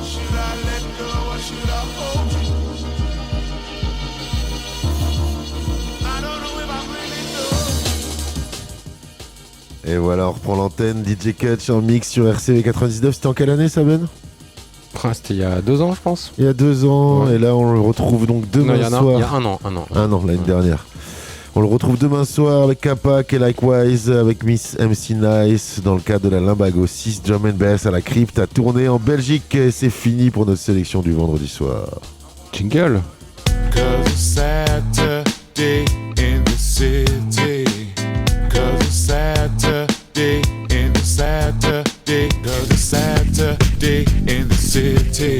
Should I let go or should I hold you? I don't know if I really know. Et voilà, on reprend l'antenne. DJ Kutch en mix sur RCV 99. C'était en quelle année, ça, Ben? C'était il y a 2 ans, je pense. Il y a 2 ans, et là on le retrouve donc demain soir. Il y a un an. Un an, l'année dernière. On le retrouve demain soir avec Kappa et Likewise, avec Miss MC Nice, dans le cadre de la Limbago 6 Drum and Bass à la Crypte, à tourner en Belgique. Et c'est fini pour notre sélection du vendredi soir. Jingle. 'Cause it's Saturday in the city. 'Cause it's Saturday in the Saturday. 'Cause it's Saturday in the city.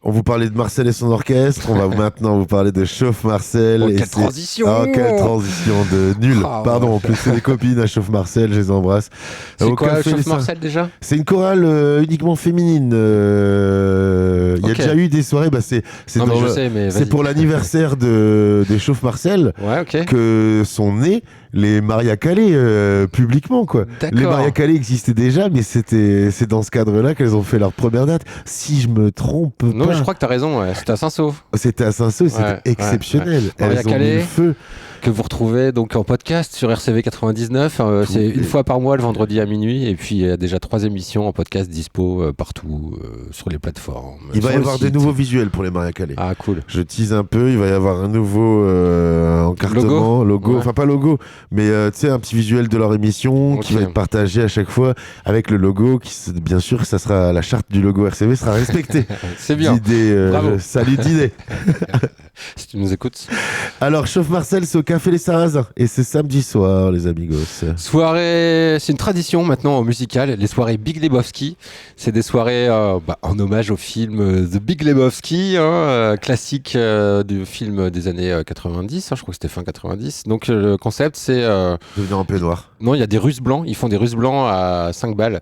On vous parlait de Marcel et son orchestre, on va maintenant vous parler de Chauffe Marcel. Oh, et quelle transition! Oh, quelle transition de nul. Pardon, en plus c'est des copines à Chauffe Marcel, je les embrasse. C'est quoi Chauffe Marcel déjà? C'est une chorale uniquement féminine. Il y a déjà eu des soirées, c'est pour l'anniversaire des Chauffe Marcel que sont nés les Maria Calais publiquement, quoi. Les Maria Calais existaient déjà, mais c'est dans ce cadre-là qu'elles ont fait leur première date. Si je me trompe pas. Non, je crois que t'as raison, c'était à Saint-Sauve. C'était à Saint-Sauve, c'était exceptionnel. Maria Elles ont mis Calais, le feu. que vous retrouvez donc en podcast sur RCV 99. C'est une fois par mois le vendredi à minuit, et puis il y a déjà 3 émissions en podcast dispo partout sur les plateformes. Il va y avoir des nouveaux visuels pour les Maria Calais. Ah cool. Je tease un peu, il va y avoir un nouveau encartement, logo, enfin pas logo, mais tu sais, un petit visuel de leur émission qui va être partagé à chaque fois avec le logo qui, bien sûr, ça sera la charte du logo RCV sera respectée. C'est bien. Salut d'idée. Si tu nous écoutes. Alors, Chauffe Marcel, c'est au Café Les Sarrasins. Et c'est samedi soir, les amigos. Soirée, c'est une tradition maintenant au musical, les soirées Big Lebowski. C'est des soirées en hommage au film The Big Lebowski, classique du film des années 90. Je crois que c'était fin 90. Donc, le concept, c'est... devenir en peignoir. Non, il y a des Russes blancs. Ils font des Russes blancs à 5 balles.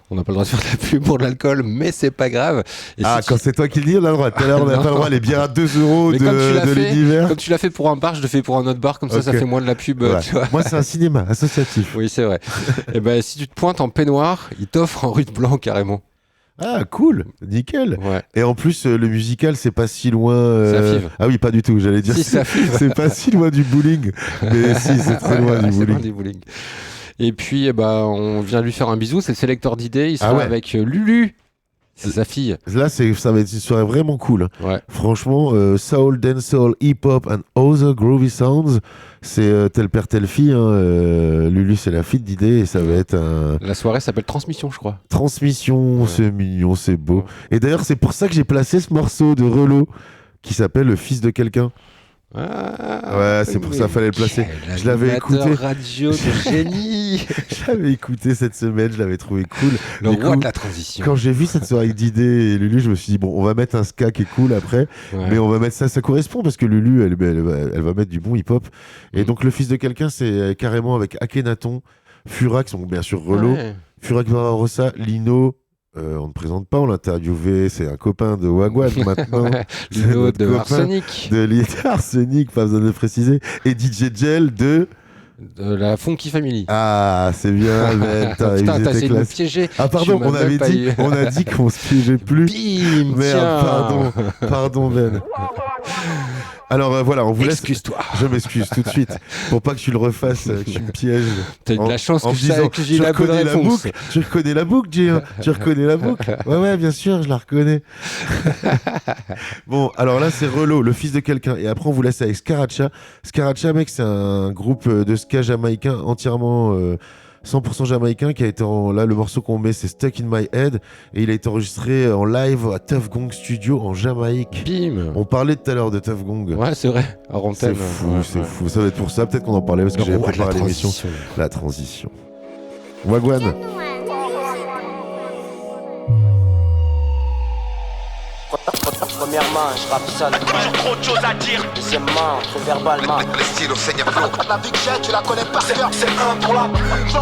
On n'a pas le droit de faire de la pub pour de l'alcool, mais c'est pas grave. Et quand c'est toi qui le dis, on a le droit. Tout à l'heure, on n'a pas le droit. Les bières à 2 € de l'univers. Comme tu l'as fait pour un bar, je le fais pour un autre bar. Comme ça fait moins de la pub. Ouais. Tu vois. Moi, c'est un cinéma associatif. Oui, c'est vrai. Et ben, si tu te pointes en peignoir, ils t'offrent en russe blanc carrément. Ah, cool, nickel. Ouais. Et en plus, le musical, c'est pas si loin. C'est à Fives. Ah oui, pas du tout. J'allais dire, si, c'est pas si loin du bowling. Mais si, c'est très loin du bowling. Et puis, on vient lui faire un bisou. C'est le sélecteur d'idées. Il sera avec Lulu. C'est sa fille. Là, ça va être une soirée vraiment cool. Ouais. Franchement, soul, dancehall, hip-hop and other groovy sounds. C'est tel père, telle fille. Lulu, c'est la fille d'idées et ça va être un... La soirée s'appelle Transmission, je crois. Transmission, c'est mignon, c'est beau. Et d'ailleurs, c'est pour ça que j'ai placé ce morceau de Relo qui s'appelle Le fils de quelqu'un. Ouais, c'est pour ça fallait le placer. Je l'avais écouté. Radio de génie. Je l'avais écouté cette semaine, je l'avais trouvé cool. Le roi de la transition. Quand j'ai vu cette soirée d'idées et Lulu, je me suis dit bon, on va mettre un ska qui est cool après, mais on va mettre ça correspond parce que Lulu, elle va mettre du bon hip-hop. Et donc le fils de quelqu'un, c'est carrément avec Akhenaton, Furax, donc bien sûr Relo, Furax Barbarossa, Lino. On ne présente pas, on l'a interviewé, c'est un copain de Wagwan maintenant. Lino de Arsenic. De Arsenic, pas besoin de le préciser. Et DJ Gel de la Funky Family. Ah, c'est bien, Ben. Putain, t'as essayé de me piéger. Ah, pardon, on a dit qu'on se piégeait plus. Bim, merde, pardon, Ben. Alors voilà, on vous laisse. Excuse-toi. Je m'excuse tout de suite pour pas que tu le refasses, que tu me pièges. T'as eu de la chance que j'ai la bonne réponse. Tu reconnais la boucle, Jay. Tu reconnais la boucle. Ouais, bien sûr, je la reconnais. Bon, alors là, c'est Relo, le fils de quelqu'un. Et après, on vous laisse avec Scaracha. Scaracha, mec, c'est un groupe de ska jamaïcain entièrement 100% jamaïcain qui a été là, le morceau qu'on met, c'est Stuck in My Head, et il a été enregistré en live à Tuff Gong Studio en Jamaïque. Bim. On parlait tout à l'heure de Tuff Gong. Ouais, c'est vrai. À Rantaine. C'est fou. Ça va être pour ça. Peut-être qu'on en parlait parce que j'avais préparé l'émission. La transition. Wagwan. Premièrement, je rappe seul. Toujours trop de choses à dire. Deuxièmement, trop verbalement. Le style au Seigneur Flow. La vie que j'ai, tu la connais pas. C'est un pour la pluie, 100%.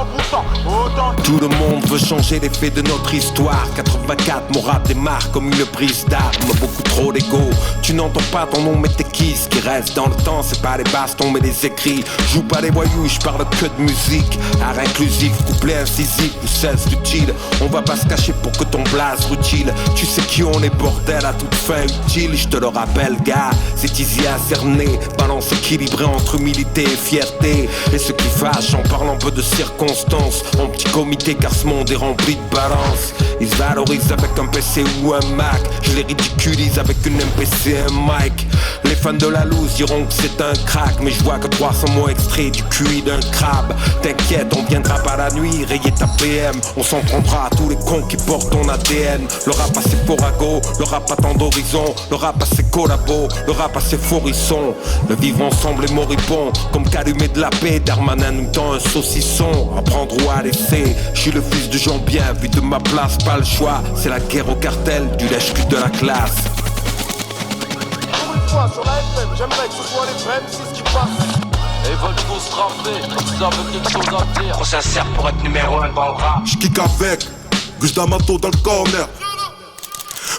Autant. Tout le monde veut changer les faits de notre histoire. 84, mon rap démarre comme une prise d'armes. Beaucoup trop d'ego. Tu n'entends pas ton nom mais t'es qui? Ce qui reste dans le temps c'est pas les bastons mais les écrits. Joue pas les voyous, je parle que de musique. Art inclusif, couplet incisif ou cesse utile. On va pas se cacher pour que ton blaze rutile. Tu sais qui on est, bordel, à toute fin utile. Je te le rappelle gars, c'est easy à cerner. Balance équilibrée entre humilité et fierté. Et ce qui fâche en parlant peu de circonstances. En petit comité car ce monde est rempli de balance. Ils se valorisent avec un PC ou un Mac. Je les ridiculise avec une MPC et un mic. Les fans de la loose diront que c'est un crack. Mais je vois que 300 mots extraits du QI d'un crabe. T'inquiète, on viendra pas la nuit rayer ta PM. On s'en prendra à tous les cons qui portent ton ADN. Le rap a ses forago, le rap a tant d'horizons. Le rap a ses collabos, le rap a ses fourrissons. Le vivre ensemble est moribond. Comme qu'allumer de la paix, Darmanin nous tend un saucisson. À prendre ou à laisser, je suis le fils de gens bien. Vu de ma place, pas le choix. C'est la guerre au cartel, du lèche-cul de la classe. Pour une fois sur la FM, j'aimerais que ce soit les vrais MC qui passent. Et ils veulent tous rapper, comme ça veut quelque chose à dire. On s'insère pour être numéro 1 dans le rap. J'kick avec, plus d'amato dans le corner.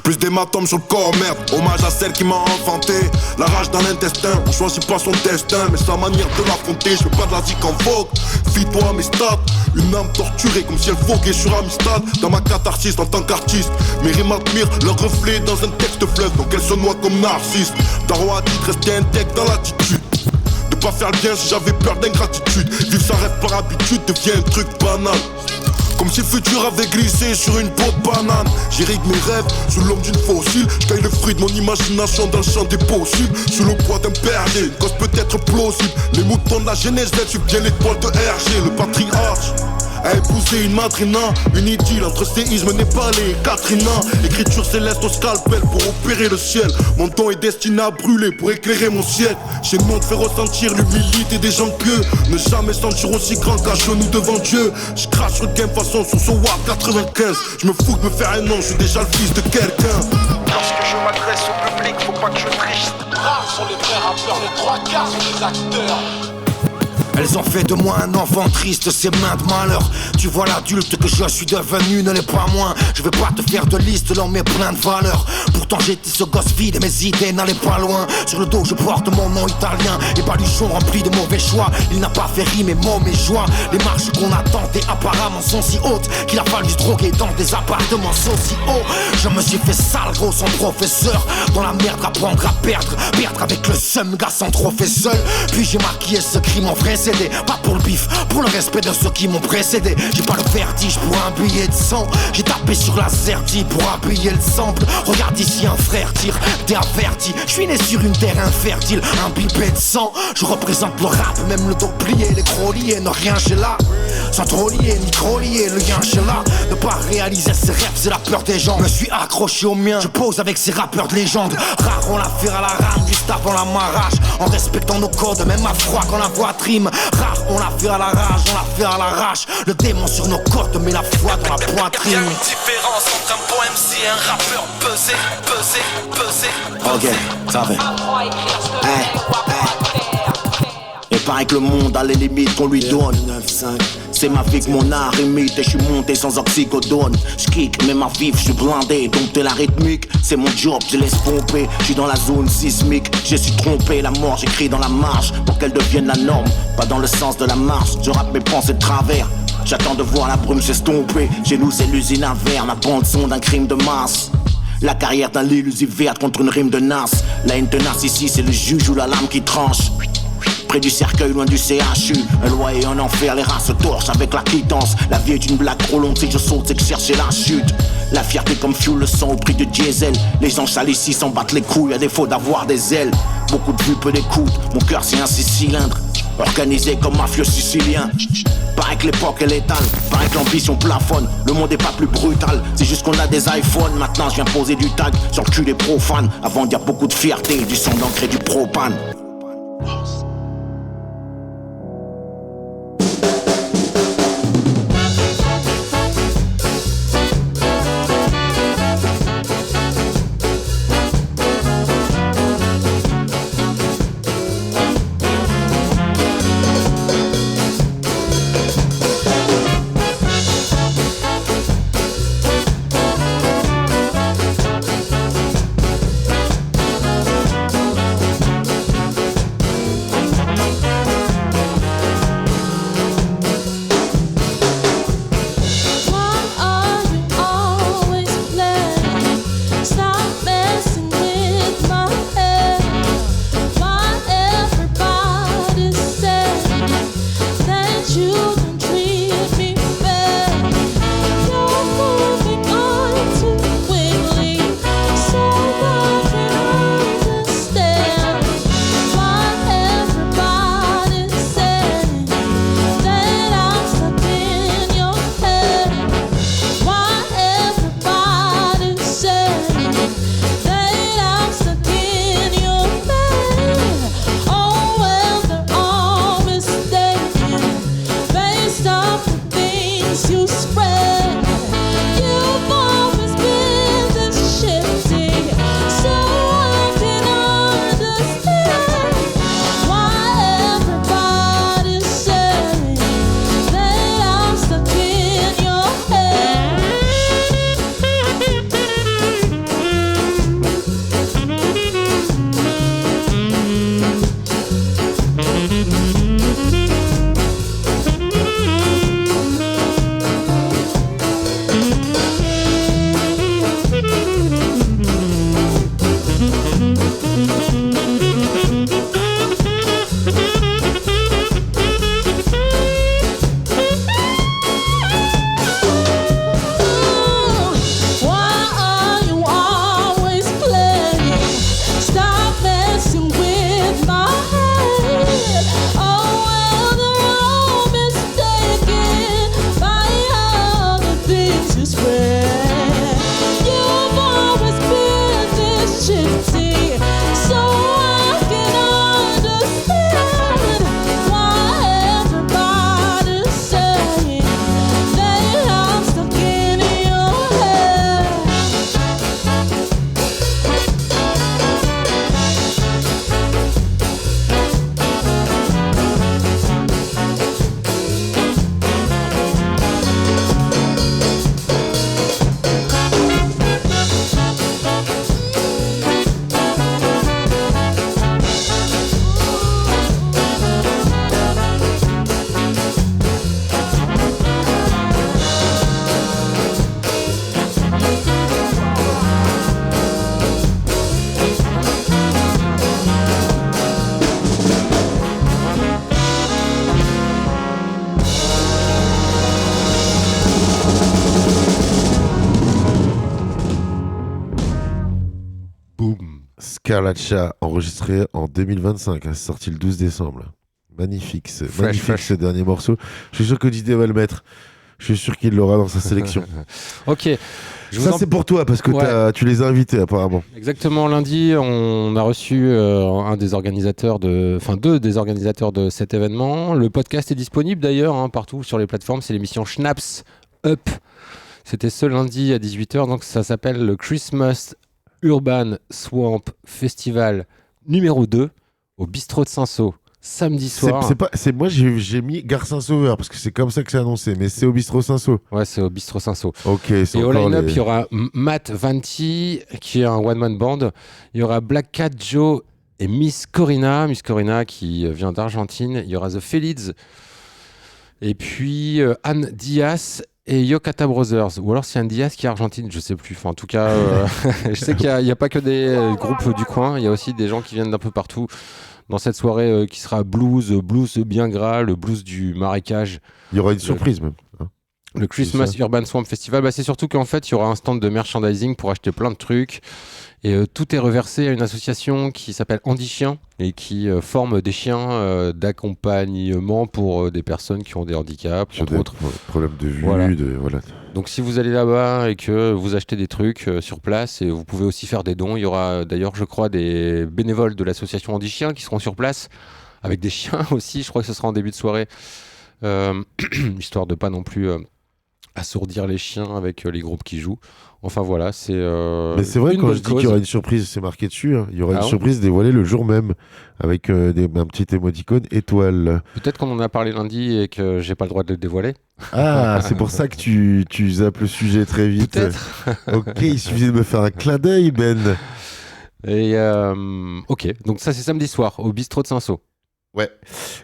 Plus d'hématomes sur le corps, merde. Hommage à celle qui m'a enfanté. La rage dans l'intestin, on choisit pas son destin, mais sa manière de l'affronter. Je fais pas de la zik en vogue. Fie-toi à mes stats. Une âme torturée comme si elle voguait sur Amistad. Dans ma catharsis en tant qu'artiste, mes rimes admirent leur reflet dans un texte fleuve. Donc elle se noie comme narcisse. Daro a dit de rester intègre dans l'attitude. De pas faire le bien si j'avais peur d'ingratitude. Vivre sa rêve par habitude devient un truc banal. Comme si le futur avait glissé sur une peau de banane. J'irrigue mes rêves sous l'ombre d'une fossile. J'cueille le fruit de mon imagination dans le champ des possibles. Sous le poids d'un berger, une cause peut être plausible. Les moutons de la genèse suivent bien l'étoile de Hergé. Le patriarche a épousé une madrina. Une idylle entre séisme népalais et Katrina. Écriture céleste au scalpel pour opérer le ciel. Mon temps est destiné à brûler pour éclairer mon ciel. Chez nous on te fait ressentir l'humilité des gens pieux. Ne jamais sentir aussi grand qu'à genoux devant Dieu. Je crache sur le game façon sur ce War 95. Je me fous de me faire un nom, je suis déjà le fils de quelqu'un. Lorsque je m'adresse au public, faut pas que je triche. Rares sont les vrais rappeurs, les 3 quarts sont les acteurs. Elles ont fait de moi un enfant triste, c'est main de malheur. Tu vois l'adulte que je suis devenu ne l'est pas moins. Je vais pas te faire de liste, l'homme met plein de valeurs. Pourtant j'étais ce gosse vide et mes idées n'allaient pas loin. Sur le dos je porte mon nom italien. Et baluchon rempli de mauvais choix. Il n'a pas fait rimer mots mais joie. Les marches qu'on a tentées apparemment sont si hautes qu'il a fallu se droguer dans des appartements sociaux. Je me suis fait sale gros sans professeur. Dans la merde apprendre à perdre. Perdre avec le seum gars sans trophée seul. Puis j'ai maquillé ce crime en vrai. Pas pour le bif, pour le respect de ceux qui m'ont précédé. J'ai pas le vertige pour un billet de sang. J'ai tapé sur la zertie pour appuyer le sample. Regarde ici un frère tire, t'es averti. Je suis né sur une terre infertile, imbibé de sang. Je représente le rap, même le dos plié. Les gros liés, ne rien chez là. Sans trop lier, ni trop lier, le lien chez là. Ne pas réaliser ses rêves, c'est la peur des gens. Je me suis accroché au mien, je pose avec ces rappeurs de légende. Rare on l'affaire à la rame, Gustave on la m'arrache. En respectant nos codes, même à froid quand la voix trime. Rare, on l'a fait à la rage, on l'a fait à l'arrache. Le démon sur nos côtes met la foi dans la poitrine. Y'a une différence entre un bon MC et un rappeur pesé. Ok, ça fait. Et pareil que le monde a les limites qu'on lui donne. C'est ma vie que mon art imite et je suis monté sans oxycodone. J'kick, mais ma vie, je suis blindé. Dompter la rythmique, c'est mon job, je laisse pomper. Je suis dans la zone sismique, je suis trompé. La mort, j'écris dans la marche pour qu'elle devienne la norme. Pas dans le sens de la marche, je rappe mes pensées de travers. J'attends de voir la brume s'estomper. Chez nous, c'est l'usine à verre, ma bande son d'un crime de masse. La carrière d'un l'illusion verte contre une rime de nas. La haine tenace ici, c'est le juge ou la lame qui tranche. Près du cercueil, loin du CHU. Un loyer en enfer, les rats se torchent avec la quittance. La vie est une blague trop longue, si je saute, c'est que chercher la chute. La fierté comme fuel, le sang au prix du diesel. Les gens salés ici s'en battent les couilles, à défaut d'avoir des ailes. Beaucoup de vues, peu d'écoute, mon cœur c'est un 6 cylindres. Organisé comme mafieux sicilien. Paraît que l'époque est létale, paraît que l'ambition plafonne. Le monde est pas plus brutal, c'est juste qu'on a des iPhones. Maintenant je viens poser du tag sur le cul des profanes. Avant il y a beaucoup de fierté, du sang d'encre et du propane. Scarlatcha, enregistré en 2025. Hein, c'est sorti le 12 décembre. Là. Magnifique, ce dernier morceau. Je suis sûr que Didier va le mettre. Je suis sûr qu'il l'aura dans sa sélection. Ok. C'est pour toi parce que tu les as invités apparemment. Exactement. Lundi, on a reçu deux des organisateurs de cet événement. Le podcast est disponible d'ailleurs partout sur les plateformes. C'est l'émission Schnaps Up. C'était ce lundi à 18h. Donc ça s'appelle le Christmas Urban Swamp Festival numéro 2 au bistrot de Saint-Sau. Samedi soir. Moi j'ai mis Gare Saint-Sauveur parce que c'est comme ça que c'est annoncé, mais c'est au bistrot Saint-Sau. Ouais, c'est au bistrot Saint-Sau. Ok. Et au line-up, il y aura Matt Vanti qui est un one-man band. Il y aura Black Cat Joe et Miss Corina qui vient d'Argentine. Il y aura The Felids et puis Anne Diaz et Yokata Brothers, ou alors c'est Anne Diaz qui est argentine, je sais plus. Enfin, en tout cas, je sais qu'il n'y a pas que des groupes du coin, il y a aussi des gens qui viennent d'un peu partout. Dans cette soirée qui sera blues bien gras, le blues du marécage. Il y aura une surprise même. Le Christmas Urban Swamp Festival, c'est surtout qu'en fait, il y aura un stand de merchandising pour acheter plein de trucs. Et tout est reversé à une association qui s'appelle Andy Chien et qui forme des chiens d'accompagnement pour des personnes qui ont des handicaps, entre autres. Problèmes de vue, voilà. Voilà. Donc si vous allez là-bas et que vous achetez des trucs sur place, et vous pouvez aussi faire des dons. Il y aura d'ailleurs, je crois, des bénévoles de l'association Andy Chien qui seront sur place avec des chiens aussi. Je crois que ce sera en début de soirée, histoire de pas non plus assourdir les chiens avec les groupes qui jouent. Enfin voilà, c'est. Mais c'est vrai, quand je dis qu'il y aura une surprise, c'est marqué dessus. Hein. Il y aura une surprise dévoilée le jour même avec un petit émoticône étoile. Peut-être qu'on en a parlé lundi et que j'ai pas le droit de le dévoiler. Ah, c'est pour ça que tu zappes le sujet très vite. Peut-être. Ok, il suffisait de me faire un clin d'œil, Ben. Et ok, donc ça c'est samedi soir au bistrot de Saint-Sau. Ouais.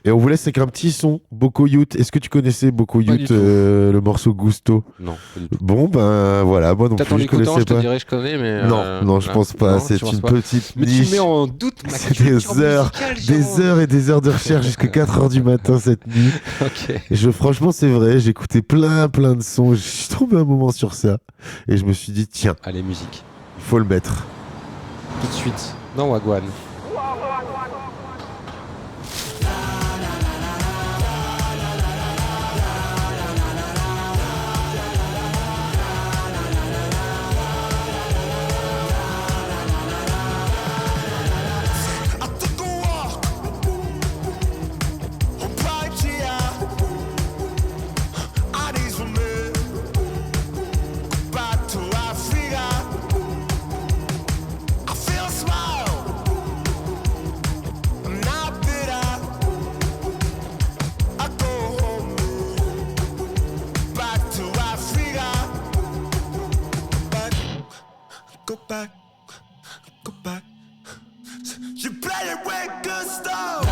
Et on vous laisse avec un petit son, Boko Youth. Est-ce que tu connaissais Boko Youth, le morceau Gusto? Non, pas du tout. Bon, ben voilà, moi non plus, je connaissais pas. Je te dirais je connais, mais... Non, je pense pas. C'est une petite niche. Mais tu mets en doute ma culture musicale, des heures et des heures de recherche jusqu'à 4h du matin cette nuit. Ok. Et franchement, c'est vrai, j'écoutais plein de sons. Je suis tombé un moment sur ça. Et je me suis dit, tiens. Allez, musique. Il faut le mettre. Tout de suite, dans Wagwan. Go back. You play it with good stuff.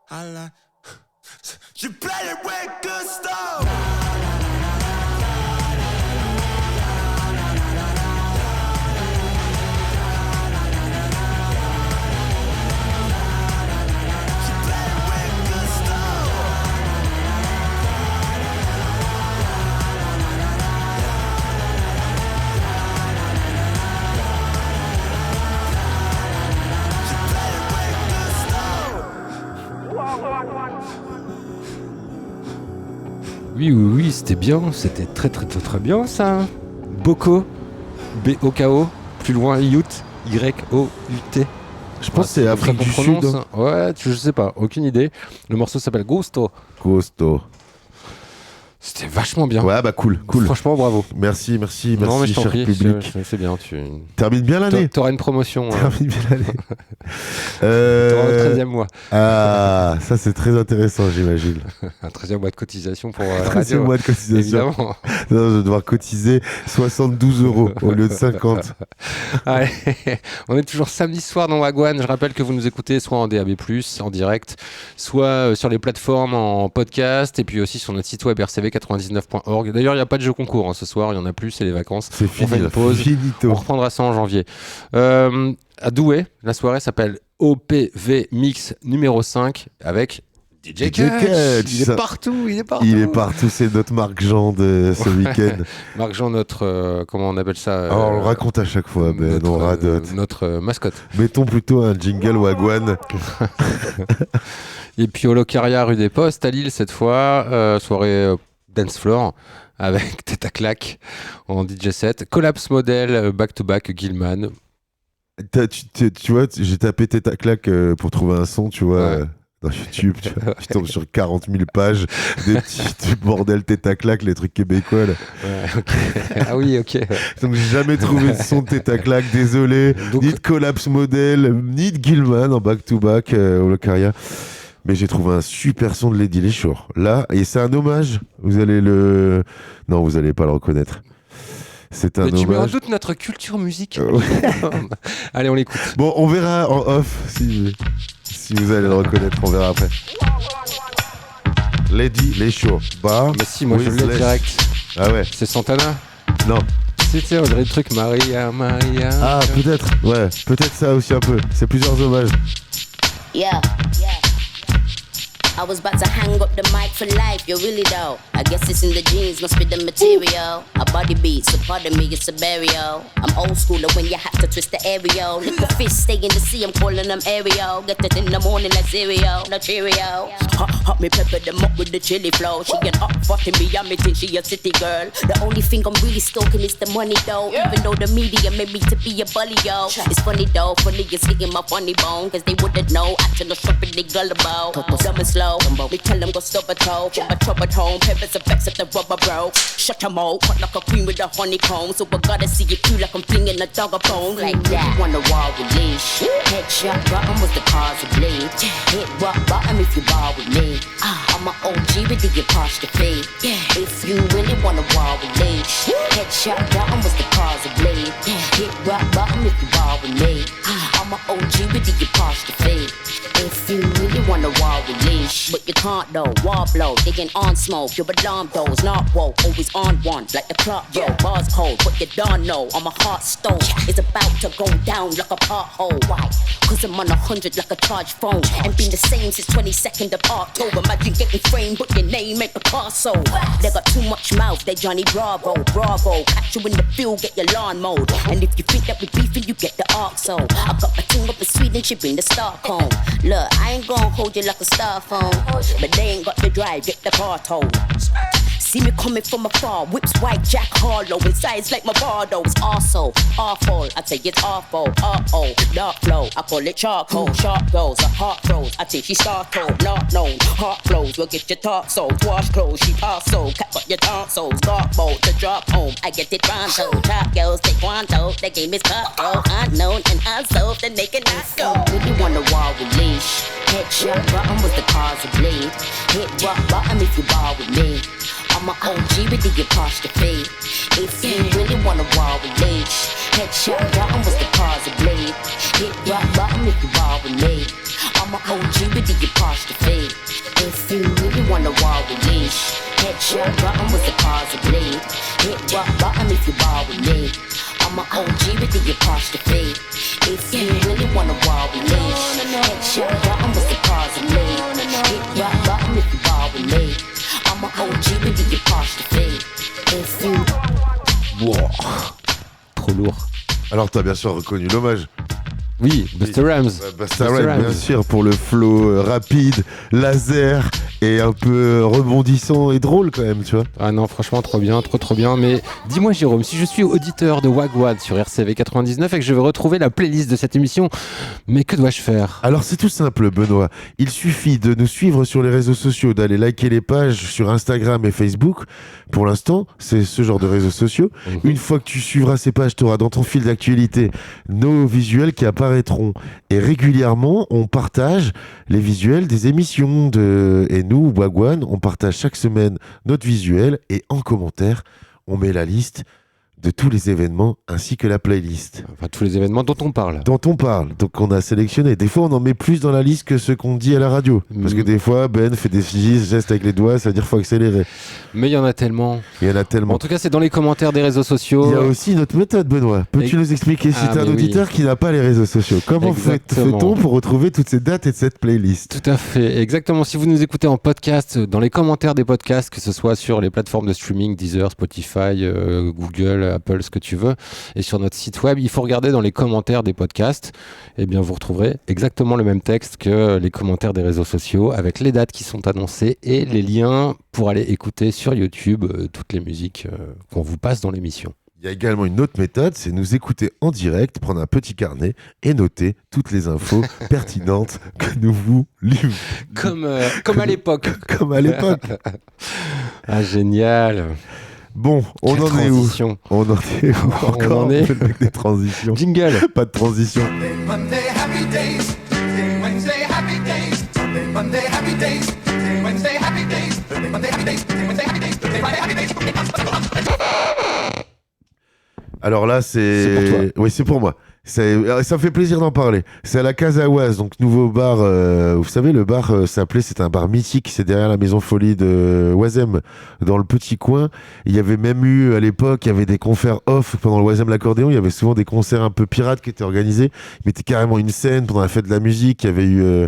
I like. You play it with good stuff. Oui, c'était bien, c'était très bien ça. Boko, B-O-K-O, plus loin Youth, Y-O-U-T. Je pense que c'est Afrique du Sud. Hein. Ouais, je sais pas, aucune idée. Le morceau s'appelle Gusto. C'était vachement bien. Ouais, bah cool. Franchement, bravo. Merci, non, mais je t'en cher prie, public. c'est bien. Tu termines bien l'année. T'auras une promotion. Termine bien l'année. T'auras le 13e mois. Ah, ça c'est très intéressant, j'imagine. Un 13e mois de cotisation pour la 13e radio. mois de cotisation. Évidemment. Non, je vais devoir cotiser 72 € au lieu de 50. Allez, on est toujours samedi soir dans Wagwan. Je rappelle que vous nous écoutez soit en DAB+, en direct, soit sur les plateformes en podcast, et puis aussi sur notre site web rcv99.org. D'ailleurs, il n'y a pas de jeu concours ce soir, il n'y en a plus, c'est les vacances. C'est fini, on fait une pause. Finito. On reprendra ça en janvier. À Douai, la soirée s'appelle OPV Mix numéro 5 avec DJ Kutch. Il est partout. Il est partout, c'est notre Marc Jean de ce week-end. Marc Jean, notre, comment on appelle ça on le raconte à chaque fois, mais on radote. Notre mascotte. Mettons plutôt un jingle Wagwan. Et puis Holocaria rue des Postes à Lille cette fois, soirée dance floor avec Tête à claque en DJ set. Collapse Model, back-to-back Gilman. Tu vois, j'ai tapé Tête à claque pour trouver un son, tu vois. Ouais. Dans YouTube, je tombe sur 40 000 pages, des petits bordel Tête à claque, les trucs québécois. Là. Ouais, okay. Ah oui, ok. Donc j'ai jamais trouvé de son de Tête à claque, désolé. Donc... Ni de Collapse Model, ni de Gilman en back-to-back Holocaria. Mais j'ai trouvé un super son de Lady Leshoure. Là, et c'est un hommage. Vous allez le... Non, vous allez pas le reconnaître. C'est un hommage. Tu mets en doute notre culture musique. Allez, on l'écoute. Bon, on verra en off si vous allez le reconnaître. On verra après. Lady Leshoure. Bah, mais si, moi je l'ai direct. Ah ouais. C'est Santana? Non. C'était on dirait le truc Maria. Ah, peut-être. Ouais, peut-être ça aussi un peu. C'est plusieurs hommages. Yeah. I was about to hang up the mic for life, you really though. I guess it's in the genes, must be the material. A body beat, so pardon me, it's a burial. I'm old school, when you have to twist the aerial. Lick a fish, stay in the sea, I'm calling them aerial. Get it in the morning like cereal, no Cheerio. Hot me pepper them up with the chili flow. She ain't up fucking me, I'm think she a city girl. The only thing I'm really stalking is the money though. Even though the media made me to be a bully, yo. It's funny though, for niggas hitting my funny bone. Cause they wouldn't know, acting a shopping, they gullible. Dumb and slow. We tell them go stub a toe. From a troubled home, parents effects of the rubber bro. Shut them out, cut like a queen with a honeycomb. So I gotta see you cute like I'm flinging a dog a bone. Like that. Wanna wall with leash. Headshot bottom was the cause of bleed. Hit rock bottom if you ball with me. I'm an OG with the apostrophe. If you really wanna wall with leash. Headshot bottom was the cause of bleed. Hit rock bottom if you ball with me. I'm an OG with the apostrophe. If you really wanna wall with leash, but you can't though. Wall blow, digging on smoke. Your alarm doors not woke, always on one like the clock bro. Bars cold, but you don't know. I'm a hot stove. It's about to go down like a pothole. Why? Cause I'm on 100 like a charged phone. And been the same since 22nd of October. Imagine getting framed, but your name ain't Picasso. They got too much mouth, they Johnny Bravo. Catch you in the field, get your lawn mowed. And if you think that we beefing, you get the arc so. I got my team up in Sweden, she bring the Stockholm. Look, I ain't gon' hold you like a star phone, but they ain't got the drive, get the car towed. See me coming from afar, whips white Jack Harlow, insides like my Bardo. It's also awful, I take it awful, uh-oh, dark flow, I call it charcoal. Sharp goes, a heart froze, I think she startled, not known. Heart flows, will get your talk so. Wash clothes, she pass so, cut up your tonsils. Dark mode, to drop home, I get it pronto. Top girls, take Quanto, the game is cutthroat. Unknown and unsolved, and they cannot go. Really wanna wall with leash. Headshot bottom was the cause of bleed. Hit rock bottom if you ball with me. I'm an OG with the apostrophe. If you really wanna wall with leash. Headshot bottom was the cause of bleed. Hit rock bottom if you ball with me. I'm an OG with the apostrophe. If you really wanna wall with leash. Headshot bottom was the cause of bleed. Hit rock bottom if you ball with me. I'm an OG with the apostrophe. If you really wanna wall with leash. Headshot bottom was the cause of bleed. Hit rock bottom if you ball with me. I'm an OG with the apostrophe. If you... Wow. Trop lourd. Alors t'as bien sûr reconnu l'hommage. Oui, Busta Rhymes. Busta Rhymes, bien sûr, pour le flow rapide, laser et un peu rebondissant et drôle quand même, tu vois. Ah non, franchement, trop bien, trop bien. Mais dis-moi, Jérôme, si je suis auditeur de Wagwan sur RCV 99 et que je veux retrouver la playlist de cette émission, mais que dois-je faire ? Alors c'est tout simple, Benoît. Il suffit de nous suivre sur les réseaux sociaux, d'aller liker les pages sur Instagram et Facebook. Pour l'instant, c'est ce genre de réseaux sociaux. Une fois que tu suivras ces pages, tu auras dans ton fil d'actualité nos visuels qui apparaîtront. Et régulièrement, on partage les visuels des émissions. Et nous, Wagwan, on partage chaque semaine notre visuel et en commentaire, on met la liste de tous les événements ainsi que la playlist. Enfin, tous les événements dont on parle. Donc on a sélectionné. Des fois, on en met plus dans la liste que ce qu'on dit à la radio. Parce que des fois, Ben fait des gestes avec les doigts, ça veut dire qu'il faut accélérer. Mais il y en a tellement. En tout cas, c'est dans les commentaires des réseaux sociaux. Il y a aussi notre méthode, Benoît. Peux-tu nous expliquer si tu es un auditeur qui n'a pas les réseaux sociaux ? Comment fait-on pour retrouver toutes ces dates et cette playlist ? Tout à fait, exactement. Si vous nous écoutez en podcast, dans les commentaires des podcasts, que ce soit sur les plateformes de streaming, Deezer, Spotify, Google, Apple, ce que tu veux, et sur notre site web, il faut regarder dans les commentaires des podcasts, et bien vous retrouverez exactement le même texte que les commentaires des réseaux sociaux, avec les dates qui sont annoncées et les liens pour aller écouter sur YouTube toutes les musiques qu'on vous passe dans l'émission. Il y a également une autre méthode, c'est nous écouter en direct, prendre un petit carnet et noter toutes les infos pertinentes que nous vous livrons. Comme à l'époque. Comme à l'époque. Ah, génial. Bon, on en est où ? On en est où encore? On en est avec des transitions. Jingle. Pas de transition. Monday, happy days. Wednesday, happy days. Monday, happy days. Wednesday, happy days. Monday, happy days. Wednesday, happy days. Friday, happy days. Alors là, c'est pour toi. Oui, c'est pour moi. Ça me fait plaisir d'en parler. C'est à la Casa Oise, donc nouveau bar. Vous savez, le bar c'est un bar mythique. C'est derrière la Maison Folie de Oisem, dans le petit coin. Il y avait même eu à l'époque, il y avait des concerts off pendant le Oisem l'accordéon. Il y avait souvent des concerts un peu pirates qui étaient organisés. Ils mettaient carrément une scène pendant la fête de la musique. Il y avait eu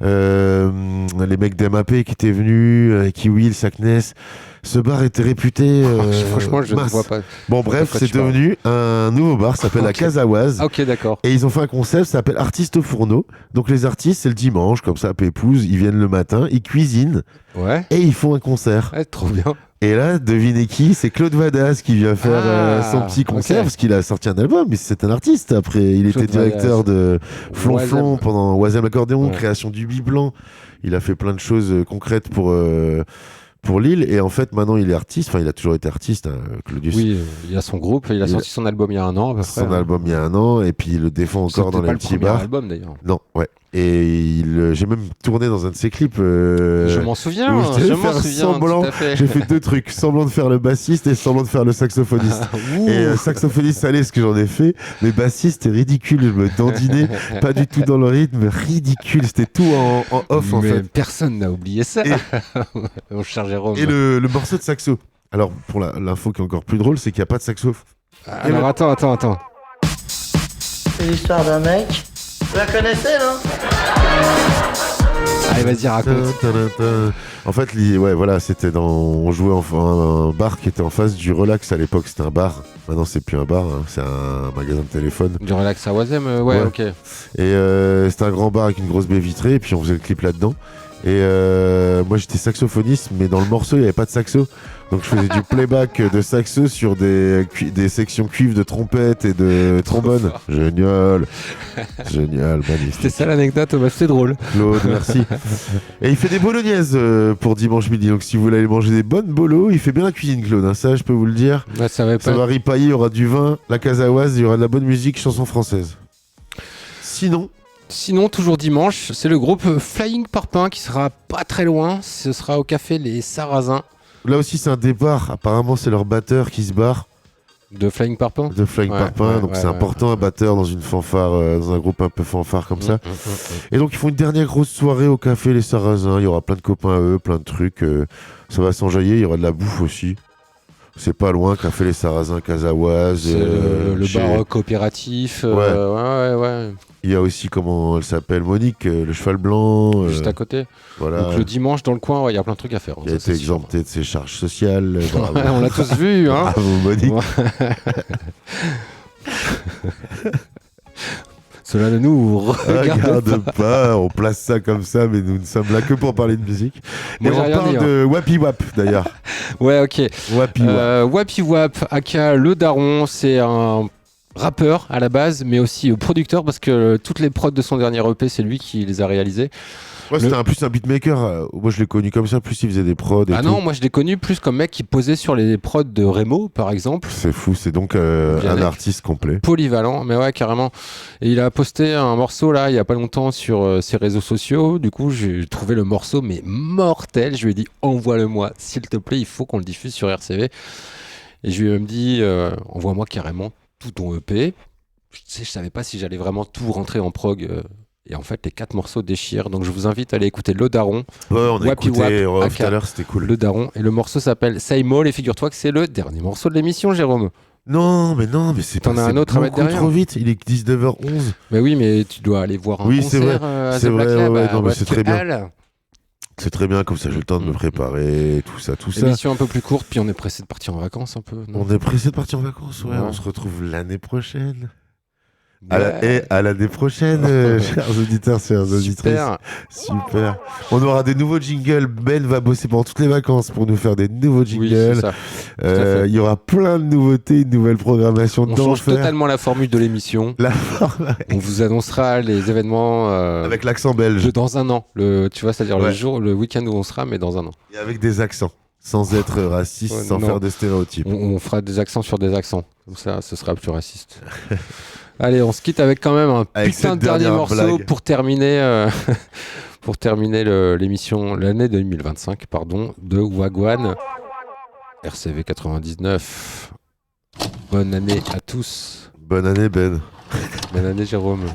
les mecs d'MAP qui étaient venus, Kiwi, Sakness. Ce bar était réputé. Franchement, je ne vois pas. Bon, bref, c'est devenu un nouveau bar, ça s'appelle la Casa Oise. Ok, d'accord. Et ils ont fait un concept, ça s'appelle Artistes au fourneau. Donc les artistes, c'est le dimanche, comme ça, pépouze, ils viennent le matin, ils cuisinent. Ouais. Et ils font un concert. Ouais, trop bien. Et là, devinez qui ? C'est Claude Vadas qui vient faire son petit concert, parce qu'il a sorti un album, mais c'est un artiste. Après, il était directeur de Flonflon pendant Oisem l'accordéon, création du Biblanc. Il a fait plein de choses concrètes pour Lille, et en fait maintenant il est artiste, enfin il a toujours été artiste, hein, Claudius. Oui, il a son groupe, il a sorti son album il y a un an à peu près. Son album il y a un an, et puis il le défend encore dans les petits bars. C'est album d'ailleurs. Non, ouais. Et j'ai même tourné dans un de ses clips. Je m'en souviens, semblant. Tout à fait. J'ai fait deux trucs, semblant de faire le bassiste et semblant de faire le saxophoniste. Et saxophoniste, ça allait ce que j'en ai fait, mais bassiste, c'était ridicule, je me dandinais, pas du tout dans le rythme, ridicule, c'était tout en off en fait. Personne n'a oublié ça. Mon cher Jérôme. Et le morceau de saxo. Alors pour l'info qui est encore plus drôle, c'est qu'il n'y a pas de saxo. Alors attends. C'est l'histoire d'un mec. Vous la connaissez, non? Allez, vas-y, raconte. En fait, c'était on jouait un bar qui était en face du Relax à l'époque. C'était un bar. Maintenant, c'est plus un bar, hein. C'est un magasin de téléphone. Du Relax à Oisem, ouais, ok. Et c'était un grand bar avec une grosse baie vitrée. Et puis on faisait le clip là-dedans. Et moi, j'étais saxophoniste, mais dans le morceau, il n'y avait pas de saxo. Donc je faisais du playback de saxo sur des sections cuivres de trompette et de trombone. Génial, magnifique. C'était ça l'anecdote, bah, c'était drôle. Claude, merci. Et il fait des bolognaises pour dimanche midi. Donc si vous voulez aller manger des bonnes bolos, il fait bien la cuisine, Claude. Hein, ça, je peux vous le dire. Ouais, ça va ripailler, il y aura du vin, la Casa Oise, il y aura de la bonne musique, chanson française. Sinon, toujours dimanche, c'est le groupe Flying Parpin qui sera pas très loin. Ce sera au café Les Sarrasins. Là aussi, c'est un départ. Apparemment, c'est leur batteur qui se barre. De Flying Parpin. Donc c'est important, un batteur dans une fanfare, dans un groupe un peu fanfare comme ça. Et donc, ils font une dernière grosse soirée au café Les Sarrasins. Il y aura plein de copains à eux, plein de trucs. Ça va s'enjailler. Il y aura de la bouffe aussi. C'est pas loin, Café Les Sarrasins, Casa Oise. C'est le bar coopératif. Ouais. Il y a aussi, comment elle s'appelle, Monique, le cheval blanc. Juste à côté. Voilà. Donc le dimanche, dans le coin, il y a plein de trucs à faire. Il a été exempté de ses charges sociales. On l'a tous vu. Hein. Bravo, Monique. Cela ne nous regarde pas. On place ça comme ça, mais nous ne sommes là que pour parler de musique. Moi, et on parle de Wapi Wap d'ailleurs. Ouais, ok. Wapi Wap. Wapi Wap, aka Le Daron, c'est un rappeur à la base, mais aussi producteur parce que toutes les prods de son dernier EP, c'est lui qui les a réalisés. Ouais, c'était plus un beatmaker. Moi, je l'ai connu comme ça. Plus il faisait des prods. Et tout. Non, moi je l'ai connu plus comme mec qui posait sur les prods de Remo, par exemple. C'est fou. C'est donc un artiste complet. Polyvalent, mais ouais, carrément. Et il a posté un morceau là, il y a pas longtemps sur ses réseaux sociaux. Du coup, j'ai trouvé le morceau mais mortel. Je lui ai dit envoie-le-moi, s'il te plaît. Il faut qu'on le diffuse sur RCV. Et je lui ai même dit envoie-moi carrément tout ton EP. Je savais pas si j'allais vraiment tout rentrer en prog. Et en fait, les 4 morceaux déchirent. Donc, je vous invite à aller écouter Le Daron. Ouais, on a Wapi écouté Wap, tout à l'heure, c'était cool. Le Daron. Et le morceau s'appelle Same All. Et figure-toi que c'est le dernier morceau de l'émission, Jérôme. Non, mais c'est pas. T'en as un autre à mettre derrière. Trop vite. Il est 19h11. Mais oui, mais tu dois aller voir un concert c'est vrai. à C'est The Black vrai, Lab. ouais, non, mais c'est très bien. Elle. C'est très bien, comme ça j'ai le temps de me préparer, tout ça. Émission un peu plus courte, puis on est pressé de partir en vacances un peu. Non, on est pressé de partir en vacances, ouais. On se retrouve l'année prochaine. À l'année prochaine, chers auditeurs, chères auditrices. Super. On aura des nouveaux jingles. Ben va bosser pendant toutes les vacances pour nous faire des nouveaux jingles. Oui, c'est ça. Il y aura plein de nouveautés, une nouvelle programmation. On change totalement la formule de l'émission. On vous annoncera les événements avec l'accent belge dans un an. Tu vois, c'est-à-dire le week-end où on sera, mais dans un an. Et avec des accents. Sans être raciste, sans faire des stéréotypes. On fera des accents sur des accents. Comme ça, ce sera plus raciste. Allez, on se quitte avec quand même un putain de dernier morceau pour terminer, l'émission, l'année 2025, pardon, de Wagwan. RCV 99. Bonne année à tous. Bonne année, Ben. Bonne année, Jérôme.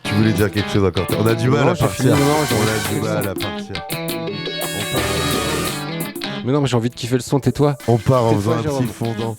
Tu voulais dire quelque chose encore? On a du mal à partir. On a du mal à partir. Mais non, mais j'ai envie de kiffer le son, tais-toi. On part en faisant un petit fondant.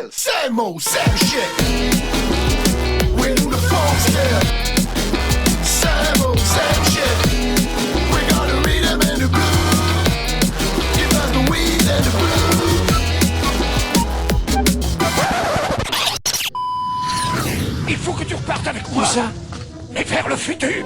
Same old, same shit. We do the funk still. Same old, same shit. We got the rhythm and the blues. Give us the weed and the blues. Il faut que tu repartes avec moi. Où ça? Et vers le futur.